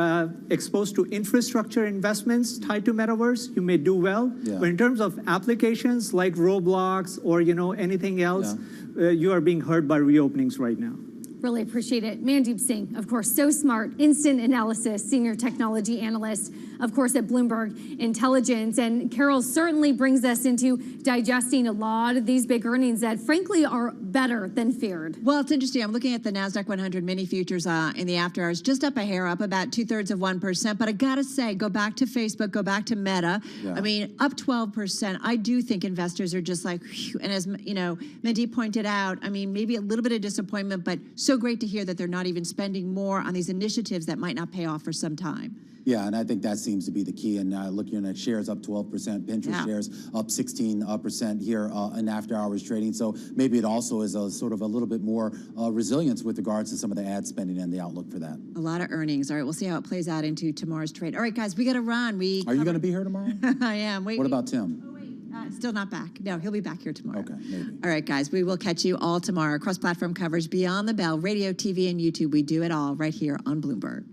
exposed to infrastructure investments tied to metaverse, you may do well. Yeah. But in terms of applications like Roblox or, anything else, you are being hurt by reopenings right now. Really appreciate it. Mandeep Singh, of course, so smart, instant analysis, senior technology analyst, of course, at Bloomberg Intelligence. And Carol certainly brings us into digesting a lot of these big earnings that, frankly, are better than feared. Well, it's interesting. I'm looking at the NASDAQ 100 mini futures in the after hours, just up a hair, up about 2/3%. But I got to say, go back to Facebook, go back to Meta. Yeah. I mean, up 12%. I do think investors are just like, whew. And as Mandeep pointed out, I mean, maybe a little bit of disappointment, but so great to hear that they're not even spending more on these initiatives that might not pay off for some time. Yeah, and I think that seems to be the key. And looking at shares up 12%, Pinterest shares up 16% here in after hours trading. So maybe it also is a sort of a little bit more resilience with regards to some of the ad spending and the outlook for that. A lot of earnings. All right, we'll see how it plays out into tomorrow's trade. All right, guys, we got to run. Are you going to be here tomorrow? I am. What about Tim? Still not back. No, he'll be back here tomorrow. Okay, maybe. All right, guys, we will catch you all tomorrow. Cross-platform coverage beyond the bell, radio, TV, and YouTube. We do it all right here on Bloomberg.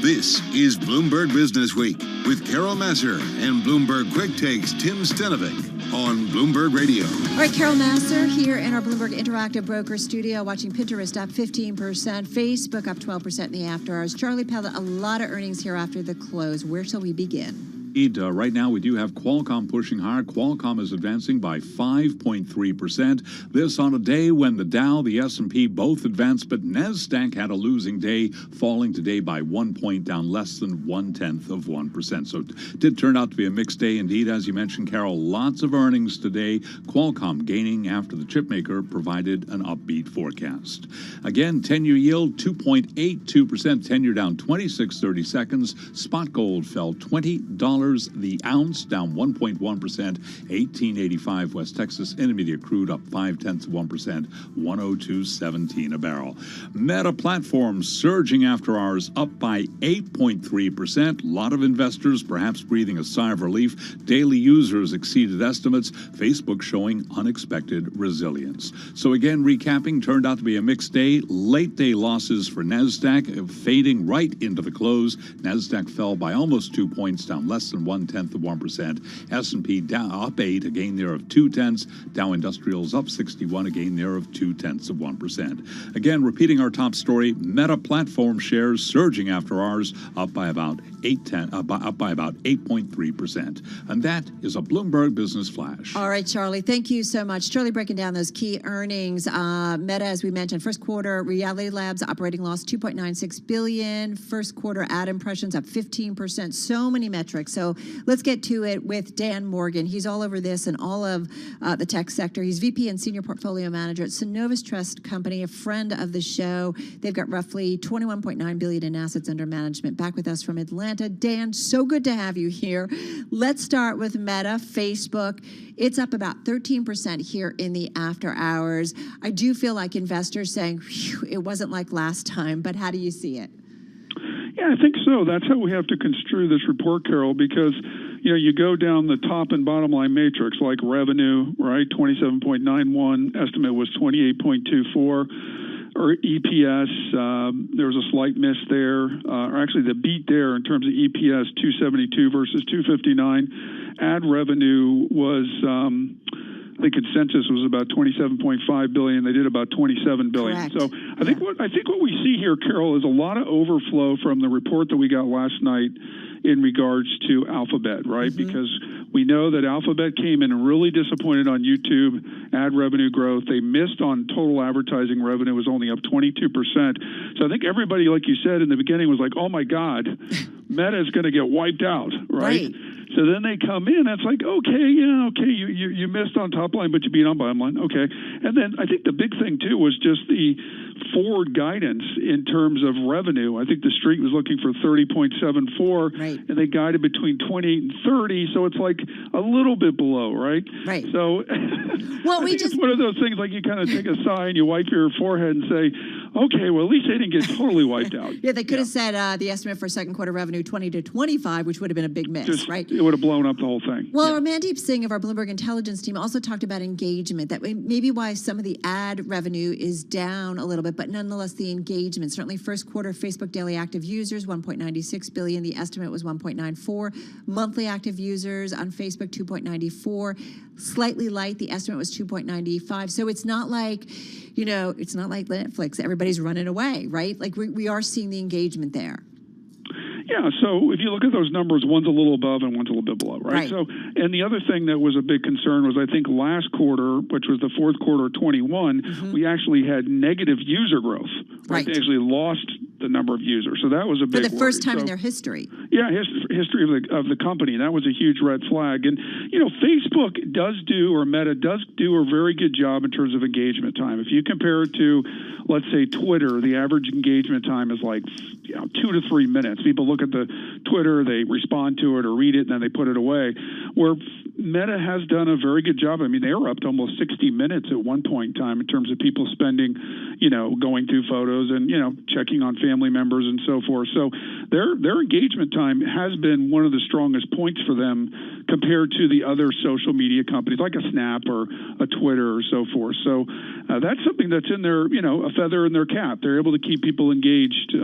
This is Bloomberg Business Week with Carol Masser and Bloomberg Quick Takes Tim Stenovic on Bloomberg Radio. All right, Carol Masser here in our Bloomberg Interactive Broker studio, watching Pinterest up 15%, Facebook up 12% in the after hours. Charlie Pellet, a lot of earnings here after the close. Where shall we begin? Right now, we do have Qualcomm pushing higher. Qualcomm is advancing by 5.3%. This on a day when the Dow, the S&P both advanced, but NASDAQ had a losing day, falling today by 1 point, down less than 0.1%. So it did turn out to be a mixed day indeed. As you mentioned, Carol, lots of earnings today. Qualcomm gaining after the chipmaker provided an upbeat forecast. Again, 10-year yield 2.82%, 10-year down 26.30 seconds. Spot gold fell $20 the ounce, down 1.1%. 1885 West Texas Intermediate crude up 0.5%, 102.17 a barrel. Meta Platforms surging after hours, up by 8.3%. A lot of investors perhaps breathing a sigh of relief. Daily users exceeded estimates. Facebook showing unexpected resilience. So again, recapping, turned out to be a mixed day. Late day losses for NASDAQ, fading right into the close. NASDAQ fell by almost 2 points, down less than 0.1%. S&P down up 8, a gain there of 0.2. Dow Industrials up 61, a gain there of 0.2%. Again, repeating our top story, Meta Platform shares surging after hours, up by about 8.3%. And that is a Bloomberg Business Flash. All right, Charlie, thank you so much. Charlie breaking down those key earnings. Meta, as we mentioned, first quarter Reality Labs operating loss $2.96 billion. First quarter ad impressions up 15%. So many metrics. So let's get to it with Dan Morgan. He's all over this and all of the tech sector. He's VP and Senior Portfolio Manager at Synovus Trust Company, a friend of the show. They've got roughly $21.9 billion in assets under management. Back with us from Atlanta. Dan, so good to have you here. Let's start with Meta, Facebook. It's up about 13% here in the after hours. I do feel like investors saying, phew, it wasn't like last time, but how do you see it? Yeah, I think so. That's how we have to construe this report, Carol, because you go down the top and bottom line matrix like revenue, right? 27.91, estimate was 28.24. Or EPS, there was a slight miss there, or actually the beat there in terms of EPS, 272 versus 259. Ad revenue was, the consensus was about 27.5 billion. They did about 27 billion. Correct. So I think what we see here, Carol, is a lot of overflow from the report that we got last night in regards to Alphabet, right? Mm-hmm. Because we know that Alphabet came in really disappointed on YouTube ad revenue growth. They missed on total advertising revenue, was only up 22%. So I think everybody, like you said in the beginning, was like, oh my God, Meta is going to get wiped out, right? So then they come in, it's like, okay, you missed on top line, but you beat on bottom line, okay. And then I think the big thing, too, was just the forward guidance in terms of revenue. I think the street was looking for 30.74, and they guided between 28 and 30, so it's like a little bit below, right? Right. So well, it's one of those things like you kind of take a sigh and you wipe your forehead and say, okay, well, at least they didn't get totally wiped out. Yeah, they could have said the estimate for second quarter revenue 20 to 25, which would have been a big miss, right? It would have blown up the whole thing. Well, Mandeep Singh of our Bloomberg Intelligence team also talked about engagement, that maybe why some of the ad revenue is down a little bit, but nonetheless the engagement. Certainly first quarter Facebook daily active users, 1.96 billion. The estimate was was 1.94. Monthly active users on Facebook, 2.94. Slightly light, the estimate was 2.95. So it's not like, it's not like Netflix. Everybody's running away, right? Like we are seeing the engagement there. Yeah, so if you look at those numbers, one's a little above and one's a little bit below, right? So, and the other thing that was a big concern was I think last quarter, which was the fourth quarter of 21, we actually had negative user growth. Right. They actually lost the number of users. So that was a big For the first worry. time in their history. Yeah, history of the company. That was a huge red flag. And, Facebook does do, or Meta does do a very good job in terms of engagement time. If you compare it to, let's say, Twitter, the average engagement time is like 2 to 3 minutes. People look at the Twitter, they respond to it or read it, and then they put it away. Where Meta has done a very good job. I mean, they were up to almost 60 minutes at one point in time in terms of people spending, going through photos and, checking on family members and so forth. So their engagement time has been one of the strongest points for them compared to the other social media companies like a Snap or a Twitter or so forth. So that's something that's in their, a feather in their cap. They're able to keep people engaged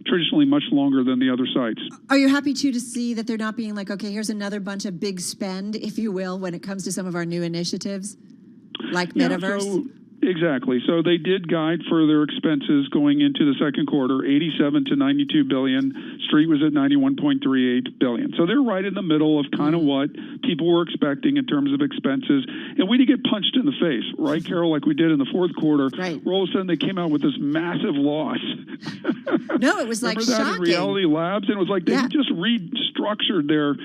traditionally much longer than the other sites. Are you happy to see that they're not being like, okay, here's another bunch of big spend, if you will, when it comes to some of our new initiatives like Metaverse? Exactly. So they did guide for their expenses going into the second quarter, 87 to 92 billion. Street was at 91.38 billion. So they're right in the middle of kind of what people were expecting in terms of expenses. And we didn't get punched in the face, right, Carol, like we did in the fourth quarter. Right. Where all of a sudden they came out with this massive loss. No, it was like shocking. In Reality Labs, and it was like they just restructured their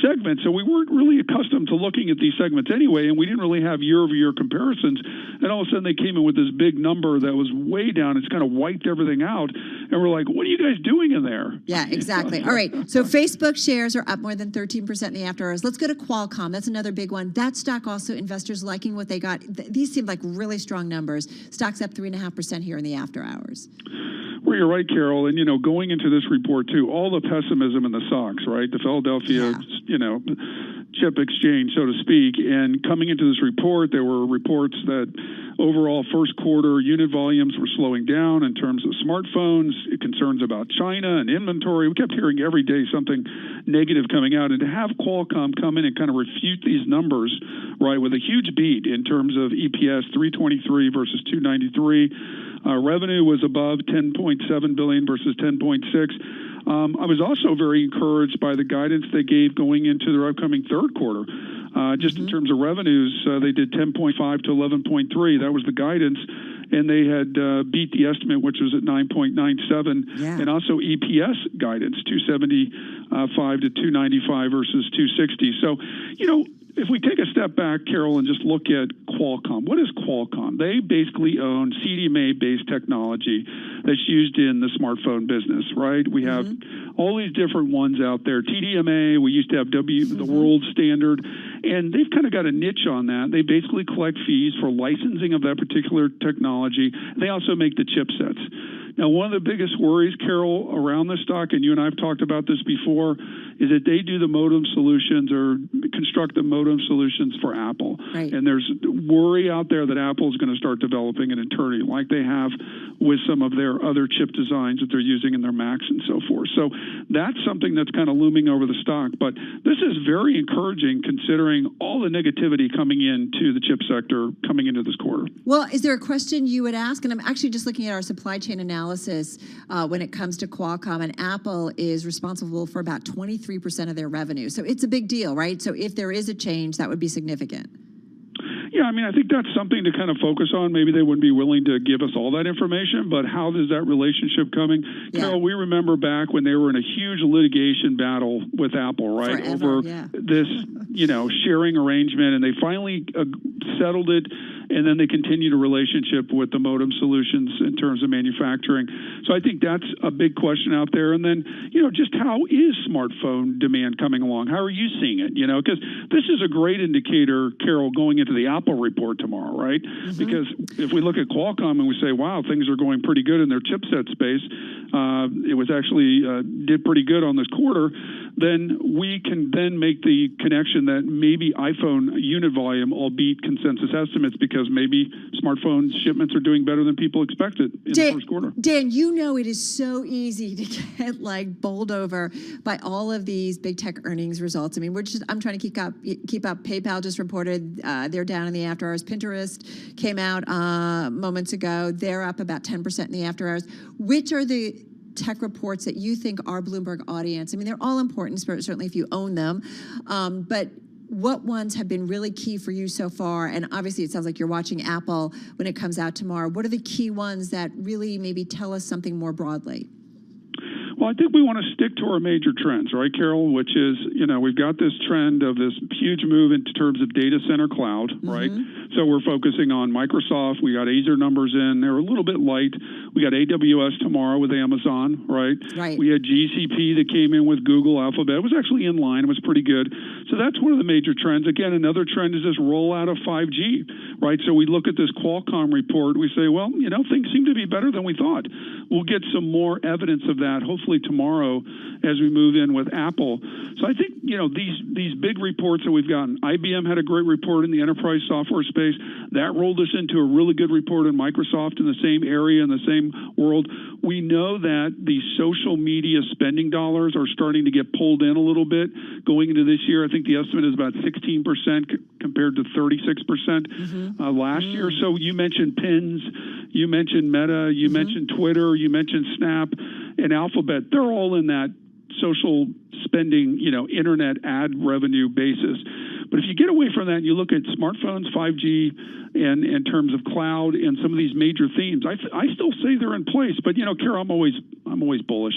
segments. So we weren't really accustomed to looking at these segments anyway, and we didn't really have year-over-year comparisons. And all of a sudden they came in with this big number that was way down. It's kind of wiped everything out. And we're like, what are you guys doing in there? Yeah, exactly. All right. So Facebook shares are up more than 13% in the after hours. Let's go to Qualcomm. That's another big one. That stock also, investors liking what they got. These seem like really strong numbers. Stock's up 3.5% here in the after hours. Well, you're right, Carol. And, going into this report, too, all the pessimism in the stocks, right? The Philadelphia, chip exchange, so to speak. And coming into this report, there were reports that overall first quarter unit volumes were slowing down in terms of smartphones, concerns about China and inventory. We kept hearing every day something negative coming out. And to have Qualcomm come in and kind of refute these numbers, right, with a huge beat in terms of EPS, 323 versus 293. Revenue was above 10.7 billion versus 10.6. I was also very encouraged by the guidance they gave going into their upcoming third quarter. Just in terms of revenues, they did 10.5 to 11.3. That was the guidance. And they had beat the estimate, which was at 9.97. Yeah. And also EPS guidance, 275 to 295 versus 260. So, if we take a step back, Carol, and just look at Qualcomm, what is Qualcomm? They basically own CDMA-based technology that's used in the smartphone business, right? We have all these different ones out there. TDMA, we used to have the world standard, and they've kind of got a niche on that. They basically collect fees for licensing of that particular technology. They also make the chipsets. Now, one of the biggest worries, Carol, around this stock, and you and I have talked about this before, is that they do the modem solutions or construct the modem solutions for Apple. Right. And there's worry out there that Apple is going to start developing an eternity like they have with some of their other chip designs that they're using in their Macs and so forth. So that's something that's kind of looming over the stock. But this is very encouraging considering all the negativity coming into the chip sector coming into this quarter. Well, is there a question you would ask? And I'm actually just looking at our supply chain analysis when it comes to Qualcomm, and Apple is responsible for about 23% of their revenue. So it's a big deal, right? So if there is a change, that would be significant. Yeah, I mean, I think that's something to kind of focus on. Maybe they wouldn't be willing to give us all that information, but how is that relationship coming? Yeah. Carol, we remember back when they were in a huge litigation battle with Apple, right? Forever, over this, sharing arrangement, and they finally settled it, and then they continued a relationship with the modem solutions in terms of manufacturing. So I think that's a big question out there. And then, just how is smartphone demand coming along? How are you seeing it? Because this is a great indicator, Carol, going into the Apple report tomorrow, right? Because if we look at Qualcomm and we say, wow, things are going pretty good in their chipset space, it was actually did pretty good on this quarter. then we can then make the connection that maybe iPhone unit volume will beat consensus estimates because maybe smartphone shipments are doing better than people expected in the first quarter. Dan, you know it is so easy to get like bowled over by all of these big tech earnings results. I mean, I'm trying to keep up. PayPal just reported they're down in the after hours. Pinterest came out moments ago. They're up about 10% in the after hours. Which are the tech reports that you think are Bloomberg audience? I mean, they're all important, certainly if you own them. But what ones have been really key for you so far? And obviously, it sounds like you're watching Apple when it comes out tomorrow. What are the key ones that really maybe tell us something more broadly? Well, I think we want to stick to our major trends, right, Carol? Which is, we've got this trend of this huge move in terms of data center cloud, right? So we're focusing on Microsoft. We got Azure numbers in. They're a little bit light. We got AWS tomorrow with Amazon, right? Right. We had GCP that came in with Google, Alphabet. It was actually in line. It was pretty good. So that's one of the major trends. Again, another trend is this rollout of 5G, right? So we look at this Qualcomm report. We say, well, things seem to be better than we thought. We'll get some more evidence of that, hopefully tomorrow as we move in with Apple. So I think, these big reports that we've gotten, IBM had a great report in the enterprise software space. That rolled us into a really good report in Microsoft in the same area, in the same world. We know that the social media spending dollars are starting to get pulled in a little bit going into this year. I think the estimate is about 16% compared to 36% last year. So you mentioned Pins, you mentioned Meta, you mentioned Twitter, you mentioned Snap, and Alphabet. They're all in that social spending, internet ad revenue basis. But if you get away from that and you look at smartphones, 5G, and in terms of cloud and some of these major themes, I still say they're in place. But Kara, I'm always bullish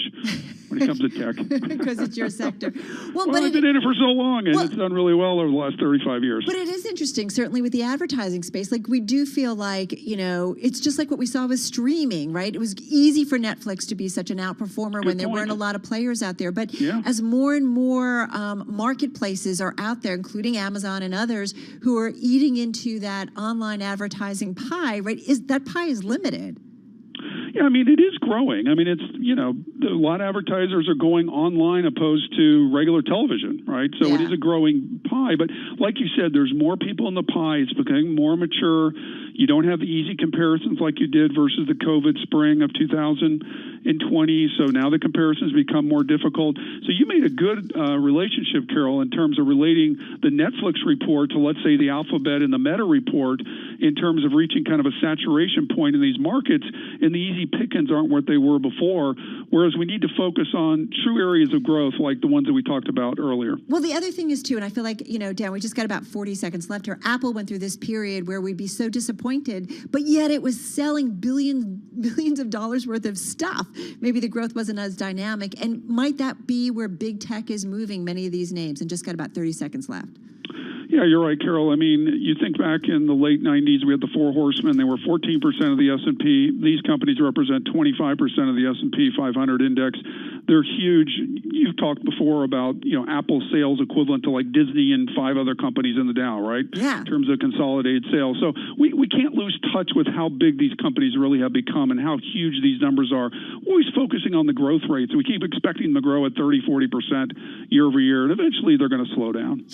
when it comes to tech because it's your sector. Well, I've been in it for so long, and it's done really well over the last 35 years. But it is interesting, certainly with the advertising space. Like we do feel like it's just like what we saw with streaming, right? It was easy for Netflix to be such an outperformer when there weren't a lot of players out there. But as more and more marketplaces are out there, including Amazon and others, who are eating into that online advertising pie, right? That pie is limited. Yeah, I mean, it is growing. I mean, it's, a lot of advertisers are going online opposed to regular television, right? So it is a growing pie. But like you said, there's more people in the pie. It's becoming more mature. You don't have the easy comparisons like you did versus the COVID spring of 2020. So now the comparisons become more difficult. So you made a good relationship, Carol, in terms of relating the Netflix report to, let's say, the Alphabet and the Meta report in terms of reaching kind of a saturation point in these markets, and the easy pickings aren't what they were before, whereas we need to focus on true areas of growth like the ones that we talked about earlier. Well, the other thing is, too, and I feel like, Dan, we just got about 40 seconds left here. Apple went through this period where we'd be so disappointed, but yet it was selling billions of dollars worth of stuff. Maybe the growth wasn't as dynamic, and might that be where big tech is moving many of these names? And just got about 30 seconds left. Yeah, you're right, Carol. I mean, you think back in the late 90s, we had the four horsemen. They were 14% of the S&P. These companies represent 25% of the S&P 500 index. They're huge. You've talked before about, Apple's sales equivalent to like Disney and 5 other companies in the Dow, right? Yeah. In terms of consolidated sales. So we can't lose touch with how big these companies really have become and how huge these numbers are. We're always focusing on the growth rates. We keep expecting them to grow at 30, 40% year over year, and eventually they're going to slow down.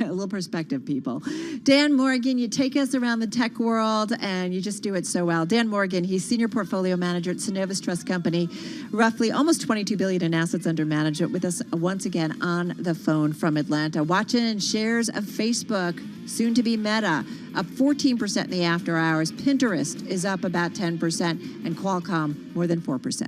A little perspective, people. Dan Morgan, you take us around the tech world, and you just do it so well. Dan Morgan, he's Senior Portfolio Manager at Synovus Trust Company, roughly almost $22 billion in assets under management, with us once again on the phone from Atlanta. Watching shares of Facebook, soon to be Meta, up 14% in the after hours. Pinterest is up about 10%, and Qualcomm more than 4%.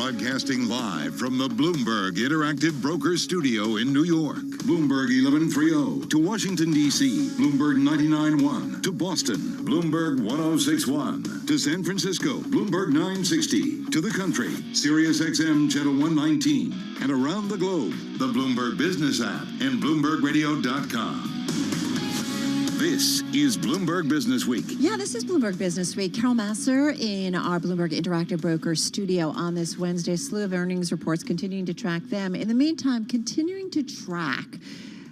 Broadcasting live from the Bloomberg Interactive Broker Studio in New York. Bloomberg 1130 to Washington, D.C. Bloomberg 99.1 to Boston. Bloomberg 106.1 to San Francisco. Bloomberg 960 to the country. Sirius XM Channel 119. And around the globe, the Bloomberg Business app and BloombergRadio.com. This is Bloomberg Business Week. Yeah, this is Bloomberg Business Week. Carol Masser in our Bloomberg Interactive Broker Studio on this Wednesday. Slew of earnings reports, continuing to track them. In the meantime, continuing to track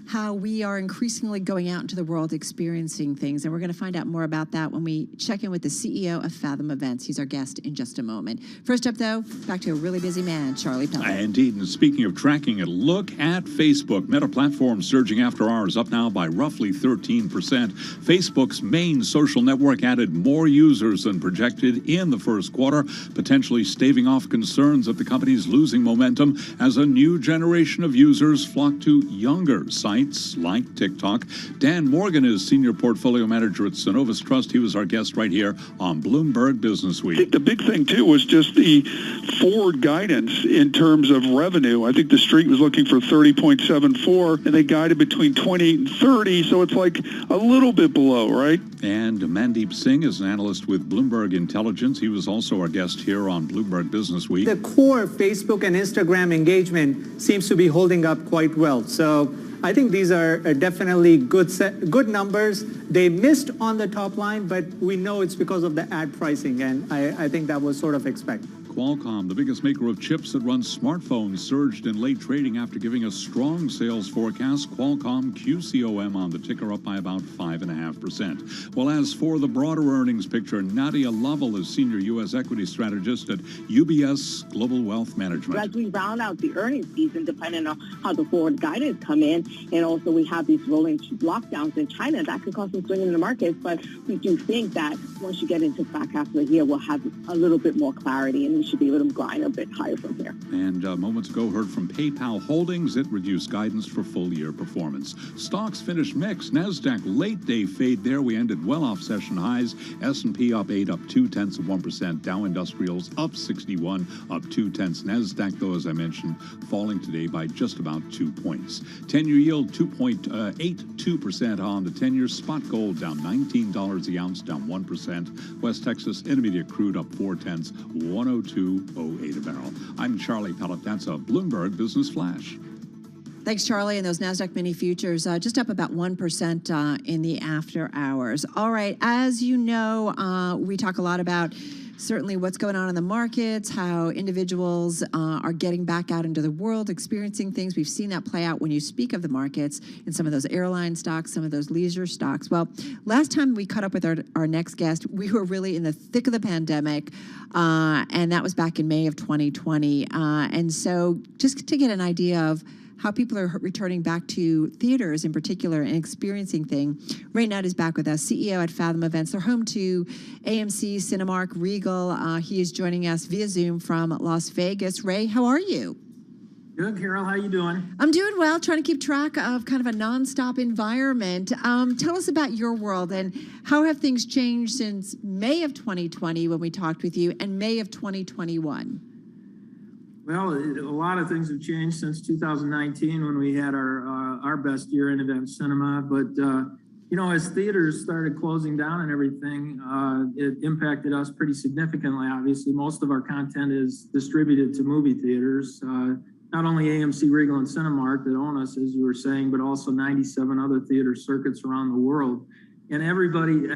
how we are increasingly going out into the world experiencing things. And we're going to find out more about that when we check in with the CEO of Fathom Events. He's our guest in just a moment. First up, though, back to a really busy man, Charlie Pellet. Indeed. And speaking of tracking it, look at Facebook. Meta platform surging after hours, up now by roughly 13%. Facebook's main social network added more users than projected in the first quarter, potentially staving off concerns that the company's losing momentum as a new generation of users flock to younger sites like TikTok. Dan Morgan is Senior Portfolio Manager at Synovus Trust. He was our guest right here on Bloomberg Business Week. I think the big thing, too, was just the forward guidance in terms of revenue. I think the street was looking for 30.74, and they guided between 28 and 30, so it's like a little bit below, right? And Mandeep Singh is an analyst with Bloomberg Intelligence. He was also our guest here on Bloomberg Business Week. The core Facebook and Instagram engagement seems to be holding up quite well. So I think these are definitely good numbers. They missed on the top line, but we know it's because of the ad pricing, and I think that was sort of expected. Qualcomm, the biggest maker of chips that run smartphones, surged in late trading after giving a strong sales forecast. Qualcomm QCOM on the ticker up by about 5.5%. Well, as for the broader earnings picture, Nadia Lovell is senior U.S. equity strategist at UBS Global Wealth Management. As we round out the earnings season, depending on how the forward guidance come in, and also we have these rolling lockdowns in China, that could cause some swing in the markets. But we do think that once you get into the back half of the year, we'll have a little bit more clarity, and we should be able to grind a bit higher from here. And moments ago, heard from PayPal Holdings. It reduced guidance for full-year performance. Stocks finished mixed. NASDAQ late-day fade there. We ended well off session highs. S&P up 8, up 0.2%. Dow Industrials up 61, up 0.2. NASDAQ, though, as I mentioned, falling today by just about 2 points. 10-year yield 2.82% on the 10-year. Spot gold down $19 the ounce, down 1%. West Texas Intermediate crude up 0.4, 102.08 a barrel. I'm Charlie Pellet. That's a Bloomberg Business Flash. Thanks, Charlie. And those NASDAQ mini futures just up about 1% in the after hours. All right. As you know, we talk a lot about certainly what's going on in the markets, how individuals are getting back out into the world, experiencing things. We've seen that play out when you speak of the markets in some of those airline stocks, some of those leisure stocks. Well, last time we caught up with our next guest, we were really in the thick of the pandemic, and that was back in May of 2020. And so just to get an idea of how people are returning back to theaters in particular and experiencing things. Ray Nutt is back with us, CEO at Fathom Events. They're home to AMC, Cinemark, Regal. He is joining us via Zoom from Las Vegas. Ray, how are you? Good, Carol. How you doing? I'm doing well, trying to keep track of kind of a nonstop environment. Tell us about your world and how have things changed since May of 2020 when we talked with you and May of 2021? Well, a lot of things have changed since 2019 when we had our best year in event cinema. But, you know, as theaters started closing down and everything, it impacted us pretty significantly. Obviously, most of our content is distributed to movie theaters, not only AMC, Regal, and Cinemark that own us, as you were saying, but also 97 other theater circuits around the world. And everybody,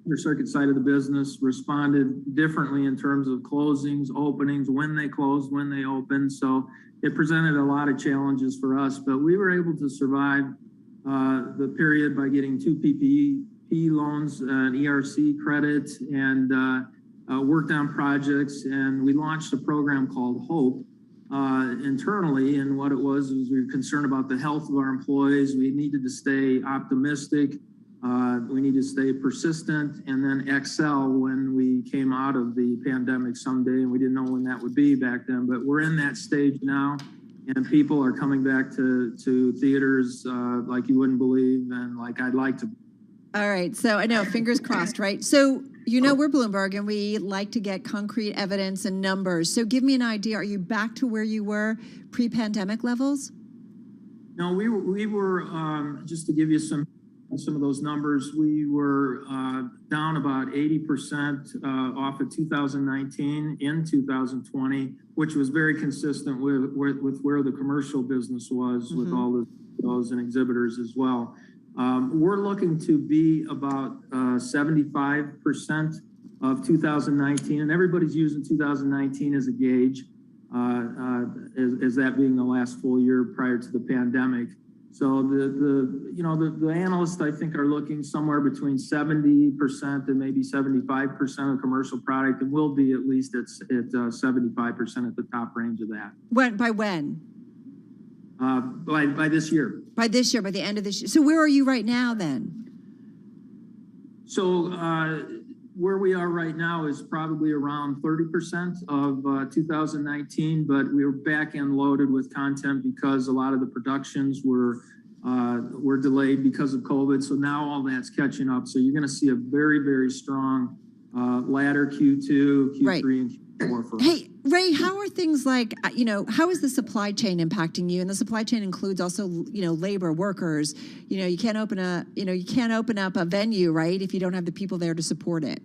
the circuit side of the business, responded differently in terms of closings, openings, when they closed, when they opened. So it presented a lot of challenges for us, but we were able to survive the period by getting 2 PPP loans, an ERC credit, and worked on projects. And we launched a program called HOPE internally. And what it was we were concerned about the health of our employees. We needed to stay optimistic. We need to stay persistent and then excel when we came out of the pandemic someday. And we didn't know when that would be back then, but we're in that stage now. And people are coming back to theaters like you wouldn't believe and like I'd like to. All right. So I know, fingers crossed, right? So You know, we're Bloomberg, and we like to get concrete evidence and numbers. So give me an idea. Are you back to where you were pre-pandemic levels? No, we were just to give you some of those numbers, we were down about 80% off of 2019 in 2020, which was very consistent with where the commercial business was with all those and exhibitors as well. We're looking to be about 75% of 2019, and everybody's using 2019 as a gauge, as that being the last full year prior to the pandemic. So the analysts, I think, are looking somewhere between 70% and maybe 75% of commercial product, and we'll be at least at 75% at the top range of that. By when? By this year. By this year, by the end of this year. So where are you right now then? So where we are right now is probably around 30% of 2019, but we were back end loaded with content because a lot of the productions were delayed because of COVID. So now all that's catching up. So you're going to see a very, very strong latter Q2, Q3, and Q4 for us. Hey, Ray, how are things like, how is the supply chain impacting you? And the supply chain includes also, labor, workers. You can't open up a venue, right, if you don't have the people there to support it.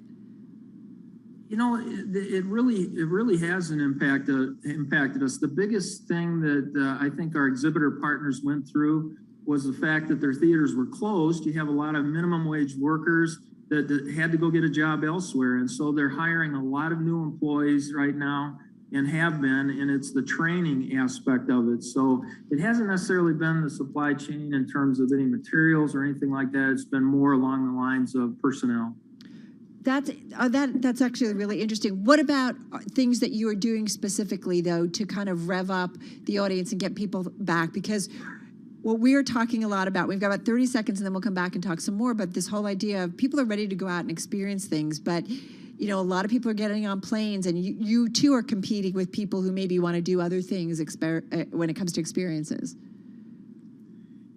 It really hasn't impacted us. The biggest thing that I think our exhibitor partners went through was the fact that their theaters were closed. You have a lot of minimum wage workers that had to go get a job elsewhere. And so they're hiring a lot of new employees right now and have been, and it's the training aspect of it. So it hasn't necessarily been the supply chain in terms of any materials or anything like that. It's been more along the lines of personnel. That's actually really interesting. What about things that you are doing specifically, though, to kind of rev up the audience and get people back? Because what we are talking a lot about, we've got about 30 seconds and then we'll come back and talk some more, but this whole idea of people are ready to go out and experience things, but a lot of people are getting on planes, and you too are competing with people who maybe want to do other things when it comes to experiences.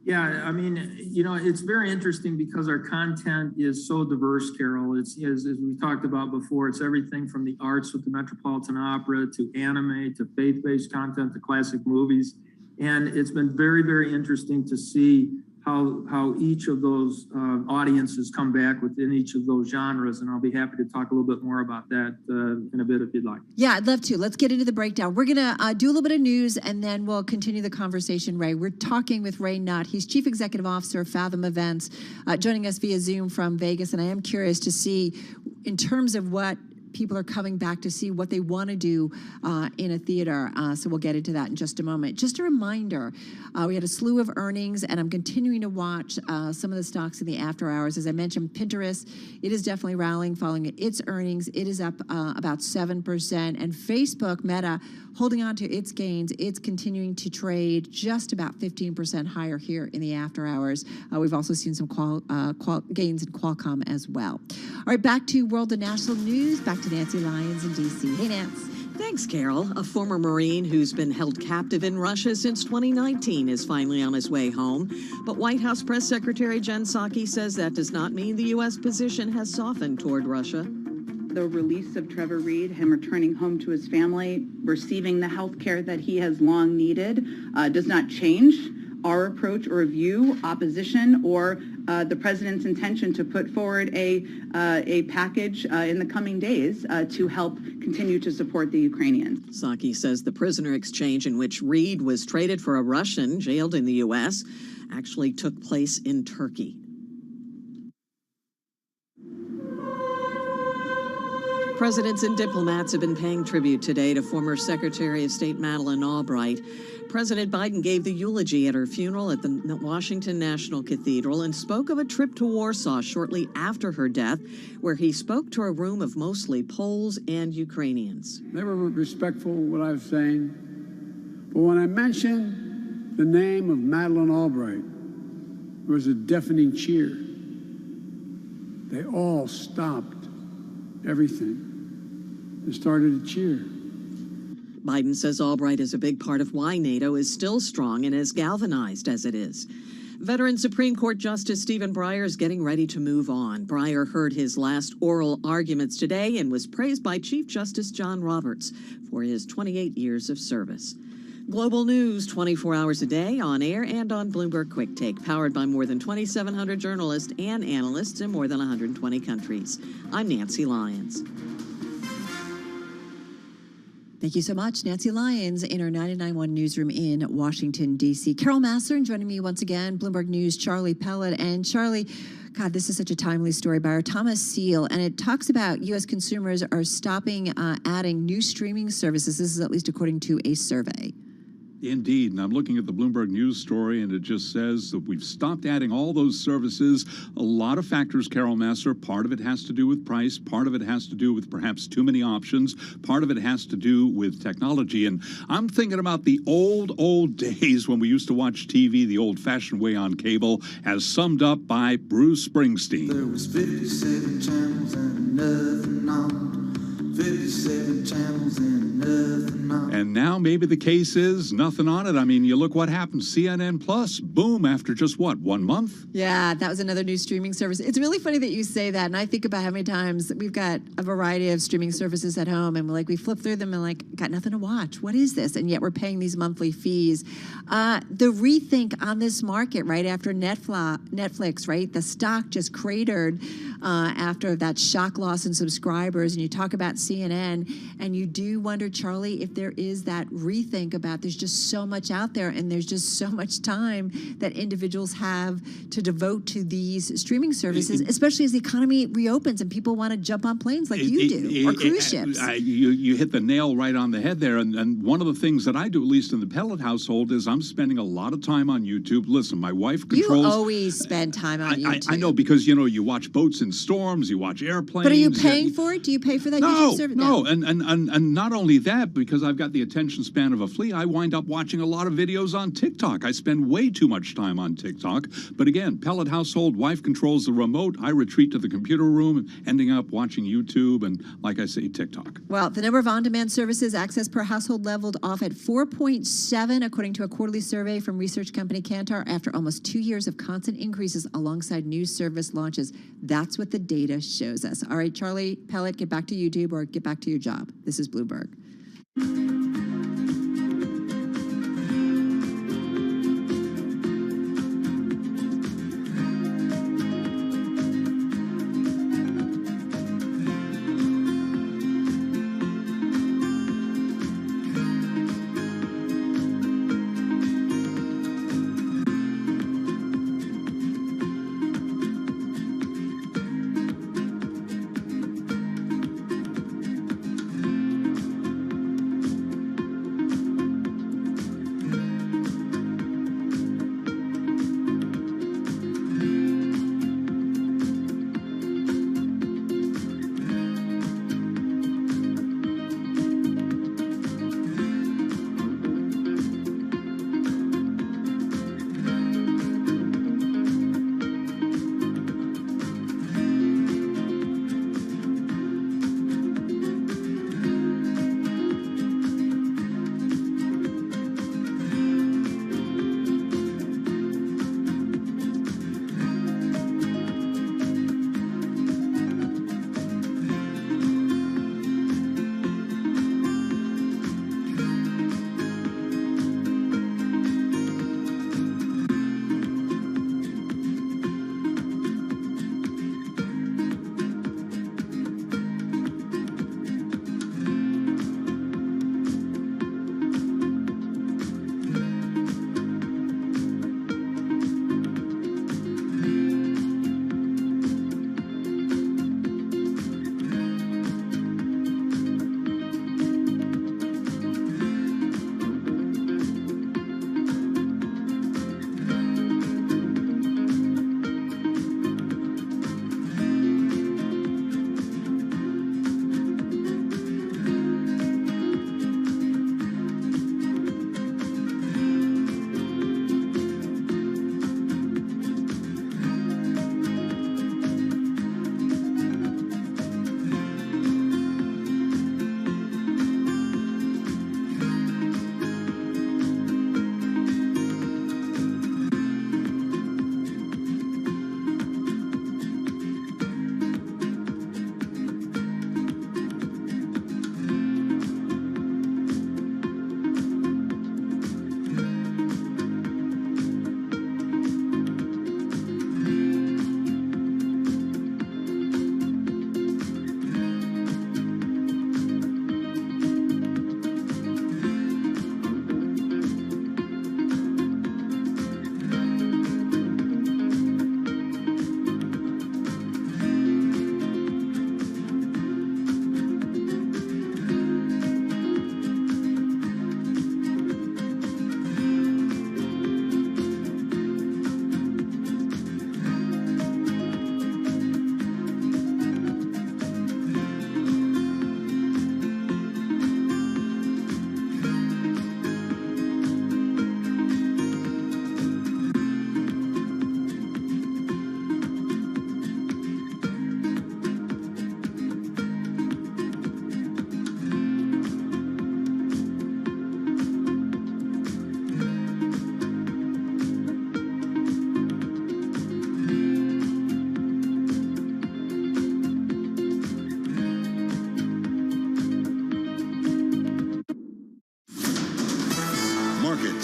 Yeah, I mean, it's very interesting because our content is so diverse, Carol. It's, as we talked about before, it's everything from the arts with the Metropolitan Opera to anime to faith-based content to classic movies. And it's been very, very interesting to see how each of those audiences come back within each of those genres. And I'll be happy to talk a little bit more about that in a bit if you'd like. Yeah, I'd love to. Let's get into the breakdown. We're going to do a little bit of news, and then we'll continue the conversation, Ray. We're talking with Ray Nutt. He's Chief Executive Officer of Fathom Events, joining us via Zoom from Vegas. And I am curious to see, in terms of what people are coming back to see, what they want to do in a theater. So we'll get into that in just a moment. Just a reminder, we had a slew of earnings, and I'm continuing to watch some of the stocks in the after hours. As I mentioned, Pinterest, it is definitely rallying following its earnings. It is up about 7%. And Facebook, Meta, holding on to its gains. It's continuing to trade just about 15% higher here in the after hours. We've also seen some gains in Qualcomm as well. All right, back to world and national news. Back to Nancy Lyons in D.C. Hey, Nance. Thanks, Carol. A former Marine who's been held captive in Russia since 2019 is finally on his way home. But White House Press Secretary Jen Psaki says that does not mean the U.S. position has softened toward Russia. The release of Trevor Reed, him returning home to his family, receiving the health care that he has long needed, does not change our approach or view, opposition, or the president's intention to put forward a package in the coming days to help continue to support the Ukrainians. Psaki says the prisoner exchange in which Reed was traded for a Russian jailed in the U.S. actually took place in Turkey. Presidents and diplomats have been paying tribute today to former Secretary of State Madeleine Albright. President Biden gave the eulogy at her funeral at the Washington National Cathedral and spoke of a trip to Warsaw shortly after her death, where he spoke to a room of mostly Poles and Ukrainians. They were respectful of what I was saying, but when I mentioned the name of Madeleine Albright, there was a deafening cheer. They all stopped everything and started to cheer. Biden says Albright is a big part of why NATO is still strong and as galvanized as it is. Veteran Supreme Court Justice Stephen Breyer is getting ready to move on. Breyer heard his last oral arguments today and was praised by Chief Justice John Roberts for his 28 years of service. Global news 24 hours a day on air and on Bloomberg Quick Take, powered by more than 2,700 journalists and analysts in more than 120 countries. I'm Nancy Lyons. Thank you so much, Nancy Lyons, in our 99.1 newsroom in Washington, D.C. Carol Massler joining me once again, Bloomberg News, Charlie Pellet. And Charlie, God, this is such a timely story by our Thomas Seal, and it talks about U.S. consumers are stopping adding new streaming services. This is at least according to a survey. Indeed, and I'm looking at the Bloomberg News story, and it just says that we've stopped adding all those services. A lot of factors, Carol Massler. Part of it has to do with price. Part of it has to do with perhaps too many options. Part of it has to do with technology. And I'm thinking about the old days when we used to watch TV the old-fashioned way on cable, as summed up by Bruce Springsteen. There was 57 channels and nothing on. 57 channels and nothing on. And now maybe the case is nothing on it. I mean, you look what happened. CNN Plus, boom, after just what, 1 month? Yeah, that was another new streaming service. It's really funny that you say that, and I think about how many times we've got a variety of streaming services at home, and we flip through them and got nothing to watch. What is this? And yet we're paying these monthly fees. The rethink on this market right after Netflix, right? The stock just cratered after that shock loss in subscribers, and you talk about CNN, and you do wonder, Charlie, if there is that rethink about there's just so much out there, and there's just so much time that individuals have to devote to these streaming services, especially as the economy reopens and people want to jump on planes like you do, or cruise ships. You hit the nail right on the head there, and one of the things that I do, at least in the Pellet household, is I'm spending a lot of time on YouTube. Listen, my wife controls... You always spend time on YouTube. I know, because, you watch boats in storms, you watch airplanes. But are you paying for it? Do you pay for that YouTube service? No, and not only that, because I've got the attention span of a flea, I wind up watching a lot of videos on TikTok. I spend way too much time on TikTok. But again, Pellet household, wife controls the remote. I retreat to the computer room, ending up watching YouTube and, like I say, TikTok. Well, the number of on-demand services access per household leveled off at 4.7, according to a quarterly survey from research company Kantar, after almost 2 years of constant increases alongside new service launches. That's what the data shows us. All right, Charlie Pellet, get back to YouTube or get back to your job. This is Bloomberg.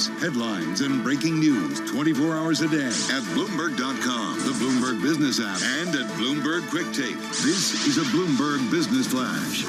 updates, headlines, and breaking news 24 hours a day at Bloomberg.com, the Bloomberg Business app, and at Bloomberg Quick Take. This is a Bloomberg Business Flash.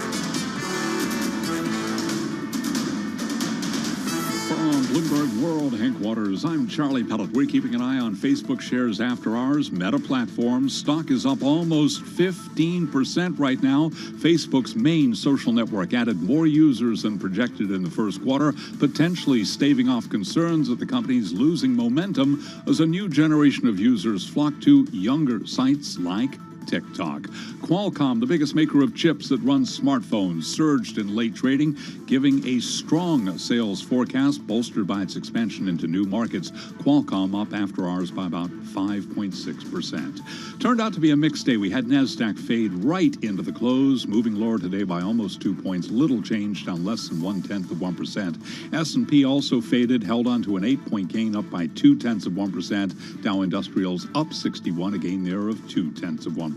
From Bloomberg World Headquarters, I'm Charlie Pellet. We're keeping an eye on Facebook shares after hours. Meta Platforms stock is up almost 15% right now. Facebook's main social network added more users than projected in the first quarter, potentially staving off concerns that the company's losing momentum as a new generation of users flock to younger sites like TikTok. Qualcomm, the biggest maker of chips that run smartphones, surged in late trading, giving a strong sales forecast bolstered by its expansion into new markets. Qualcomm up after hours by about 5.6%. Turned out to be a mixed day. We had NASDAQ fade right into the close, moving lower today by almost 2 points. Little change, down less than 0.1%. S&P also faded, held on to an 8-point gain, up by 0.2%. Dow Industrials up 61, a gain there of 0.2%.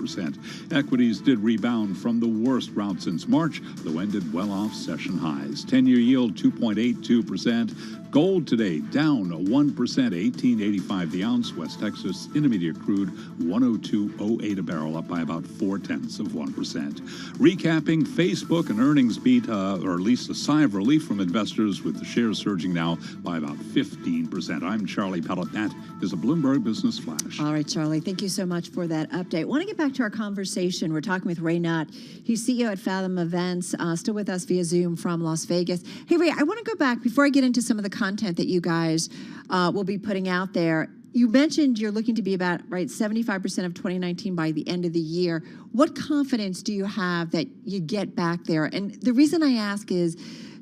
Equities did rebound from the worst rout since March, though ended well off session highs. 10-year yield 2.82%. Gold today down 1%, $18.85 the ounce. West Texas Intermediate crude 102.08 a barrel, up by about 0.4%. Recapping Facebook, an earnings beat, or at least a sigh of relief from investors, with the shares surging now by about 15%. I'm Charlie Pellet. That is a Bloomberg Business Flash. All right, Charlie, thank you so much for that update. I want to get back to our conversation. We're talking with Ray Nutt. He's CEO at Fathom Events, still with us via Zoom from Las Vegas. Hey, Ray, I want to go back before I get into some of the content that you guys will be putting out there. You mentioned you're looking to be about 75% of 2019 by the end of the year. What confidence do you have that you get back there? And the reason I ask is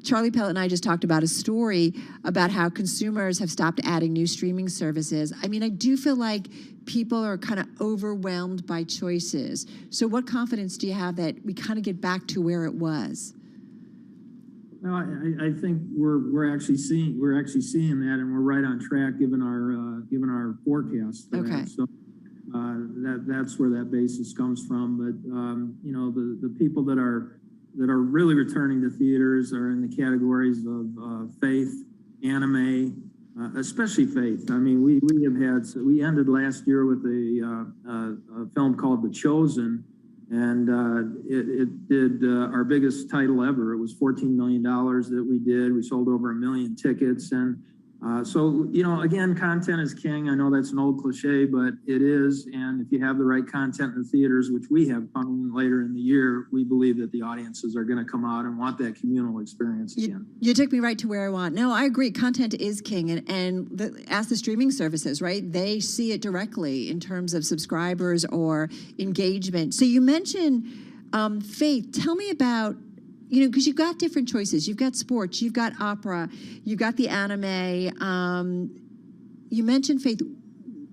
Charlie Pellet and I just talked about a story about how consumers have stopped adding new streaming services. I mean, I do feel like people are kind of overwhelmed by choices. So what confidence do you have that we kind of get back to where it was? Well, I think we're actually seeing that, and we're right on track given our forecast. For okay. That. So that's where that basis comes from. But the people that are really returning to theaters are in the categories of faith, anime, especially faith. I mean, we ended last year with a film called The Chosen. And it did our biggest title ever. It was $14 million that we did. We sold over 1 million tickets. And so, again, content is king. I know that's an old cliche, but it is. And if you have the right content in the theaters, which we have coming later in the year, we believe that the audiences are going to come out and want that communal experience again. You took me right to where I want. No, I agree. Content is king. And ask the streaming services, right? They see it directly in terms of subscribers or engagement. So you mentioned faith. Tell me about, because you've got different choices. You've got sports, you've got opera, you've got the anime. You mentioned faith.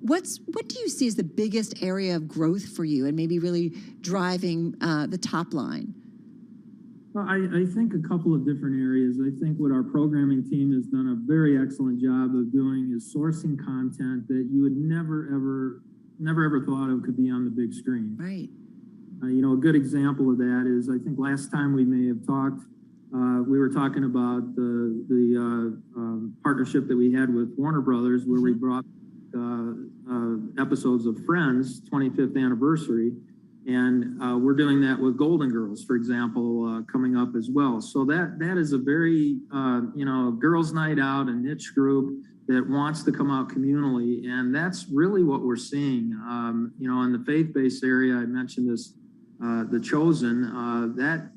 What do you see as the biggest area of growth for you and maybe really driving the top line? Well, I think a couple of different areas. I think what our programming team has done a very excellent job of doing is sourcing content that you would never, ever thought of could be on the big screen. Right. A good example of that is, I think last time we may have talked, we were talking about the partnership that we had with Warner Brothers, where we brought episodes of Friends 25th anniversary, and we're doing that with Golden Girls, for example, coming up as well. So that is a very girls' night out, a niche group that wants to come out communally, and that's really what we're seeing. In the faith-based area, I mentioned this. The Chosen, that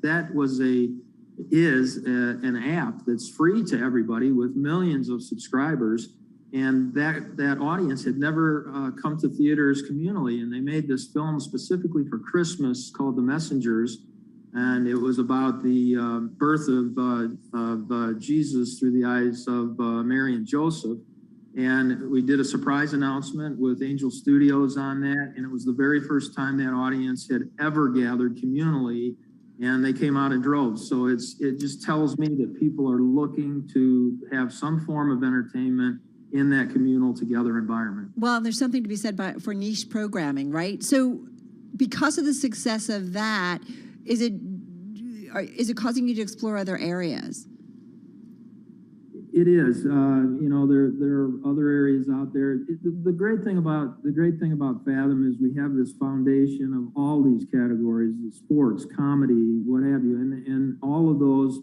is an app that's free to everybody with millions of subscribers, and that audience had never come to theaters communally, and they made this film specifically for Christmas called The Messengers, and it was about the birth of Jesus through the eyes of Mary and Joseph. And we did a surprise announcement with Angel Studios on that. And it was the very first time that audience had ever gathered communally. And they came out in droves. So it just tells me that people are looking to have some form of entertainment in that communal together environment. Well, there's something to be said for niche programming, right? So because of the success of that, is it causing you to explore other areas? It is. There are other areas out there. The great thing about Fathom is we have this foundation of all these categories: sports, comedy, what have you, and all of those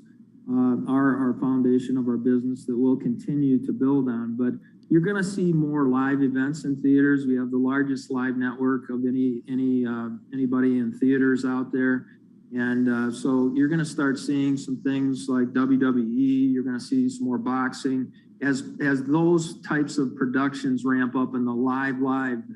are our foundation of our business that we'll continue to build on. But you're going to see more live events in theaters. We have the largest live network of anybody in theaters out there. And so you're going to start seeing some things like WWE. You're going to see some more boxing. As those types of productions ramp up in the live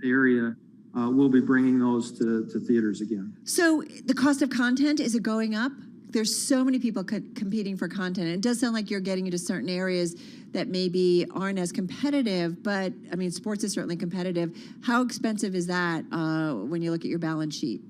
area, we'll be bringing those to theaters again. So the cost of content, is it going up? There's so many people competing for content. It does sound like you're getting into certain areas that maybe aren't as competitive, but I mean, sports is certainly competitive. How expensive is that when you look at your balance sheet?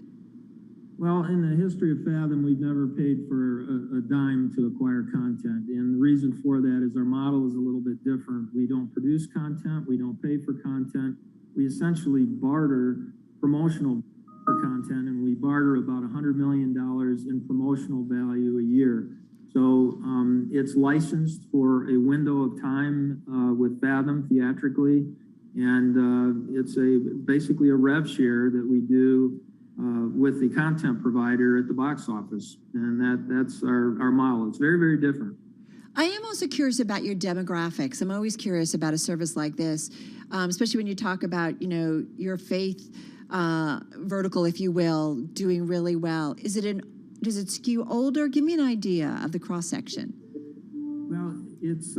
Well, in the history of Fathom, we've never paid for a dime to acquire content. And the reason for that is our model is a little bit different. We don't produce content. We don't pay for content. We essentially barter promotional for content, and we barter about $100 million in promotional value a year. So it's licensed for a window of time with Fathom theatrically, and it's basically a rev share that we do with the content provider at the box office, and that's our model. It's very, very different. I am also curious about your demographics. I'm always curious about a service like this, especially when you talk about, your faith vertical, if you will, doing really well. Does it skew older? Give me an idea of the cross section. Well, it's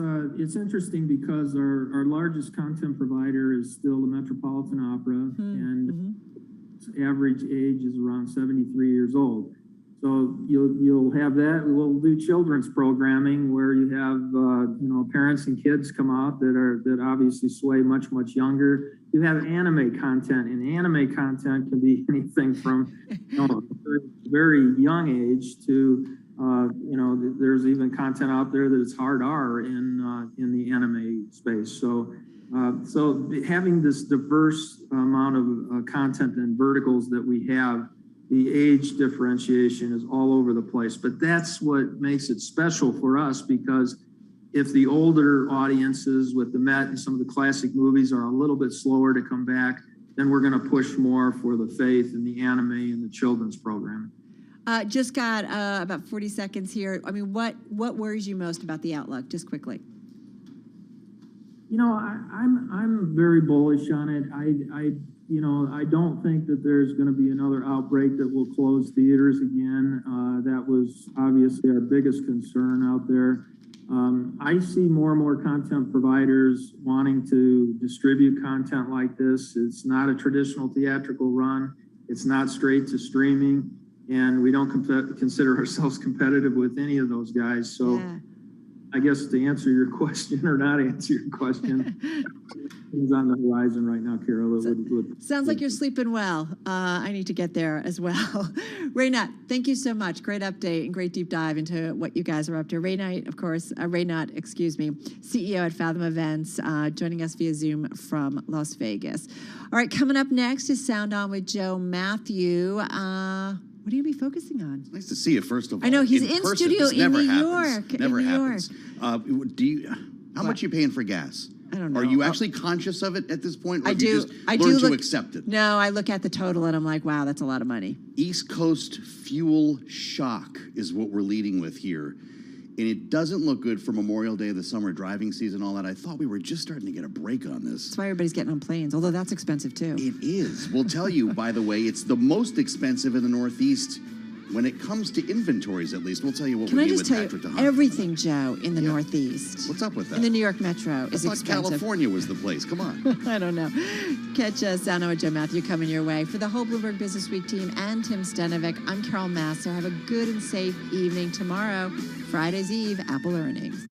interesting because our largest content provider is still the Metropolitan Opera, and its average age is around 73 years old. So you'll have that. We'll do children's programming where you have parents and kids come out that obviously sway much younger. You have anime content, and anime content can be anything from very young age to there's even content out there that is hard R in the anime space. So having this diverse amount of content and verticals that we have, the age differentiation is all over the place. But that's what makes it special for us, because if the older audiences with the Met and some of the classic movies are a little bit slower to come back, then we're going to push more for the faith and the anime and the children's programming. Just got about 40 seconds here. I mean, what worries you most about the outlook? Just quickly. I'm very bullish on it. I don't think that there's going to be another outbreak that will close theaters again. That was obviously our biggest concern out there. I see more and more content providers wanting to distribute content like this. It's not a traditional theatrical run. It's not straight to streaming, and we don't consider ourselves competitive with any of those guys. So yeah. I guess to answer your question or not answer your question, things on the horizon right now, Carol. Sounds like you're sleeping well. I need to get there as well. Ray Nutt, thank you so much. Great update and great deep dive into what you guys are up to. Ray Nutt, CEO at Fathom Events, joining us via Zoom from Las Vegas. All right, coming up next is Sound On with Joe Matthew. What are you going to be focusing on? It's nice to see you, first of all. I know, he's in studio in New York. Never happens. How much are you paying for gas? I don't know. Are you actually conscious of it at this point? Or I do. Just learn to accept it? No, I look at the total and I'm like, wow, that's a lot of money. East Coast fuel shock is what we're leading with here. And it doesn't look good for Memorial Day, the summer driving season, all that. I thought we were just starting to get a break on this. That's why everybody's getting on planes, although that's expensive too. It is. We'll tell you, by the way, it's the most expensive in the Northeast when it comes to inventories, at least. We'll tell you what we need with Patrick. Can I just tell you, everything, Joe, in the Northeast. What's up with that? In the New York Metro is expensive. California was the place. Come on. I don't know. Catch Sound On with Joe Matthew coming your way. For the whole Bloomberg Business Week team and Tim Stenovic, I'm Carol Masser. Have a good and safe evening tomorrow, Friday's Eve, Apple earnings.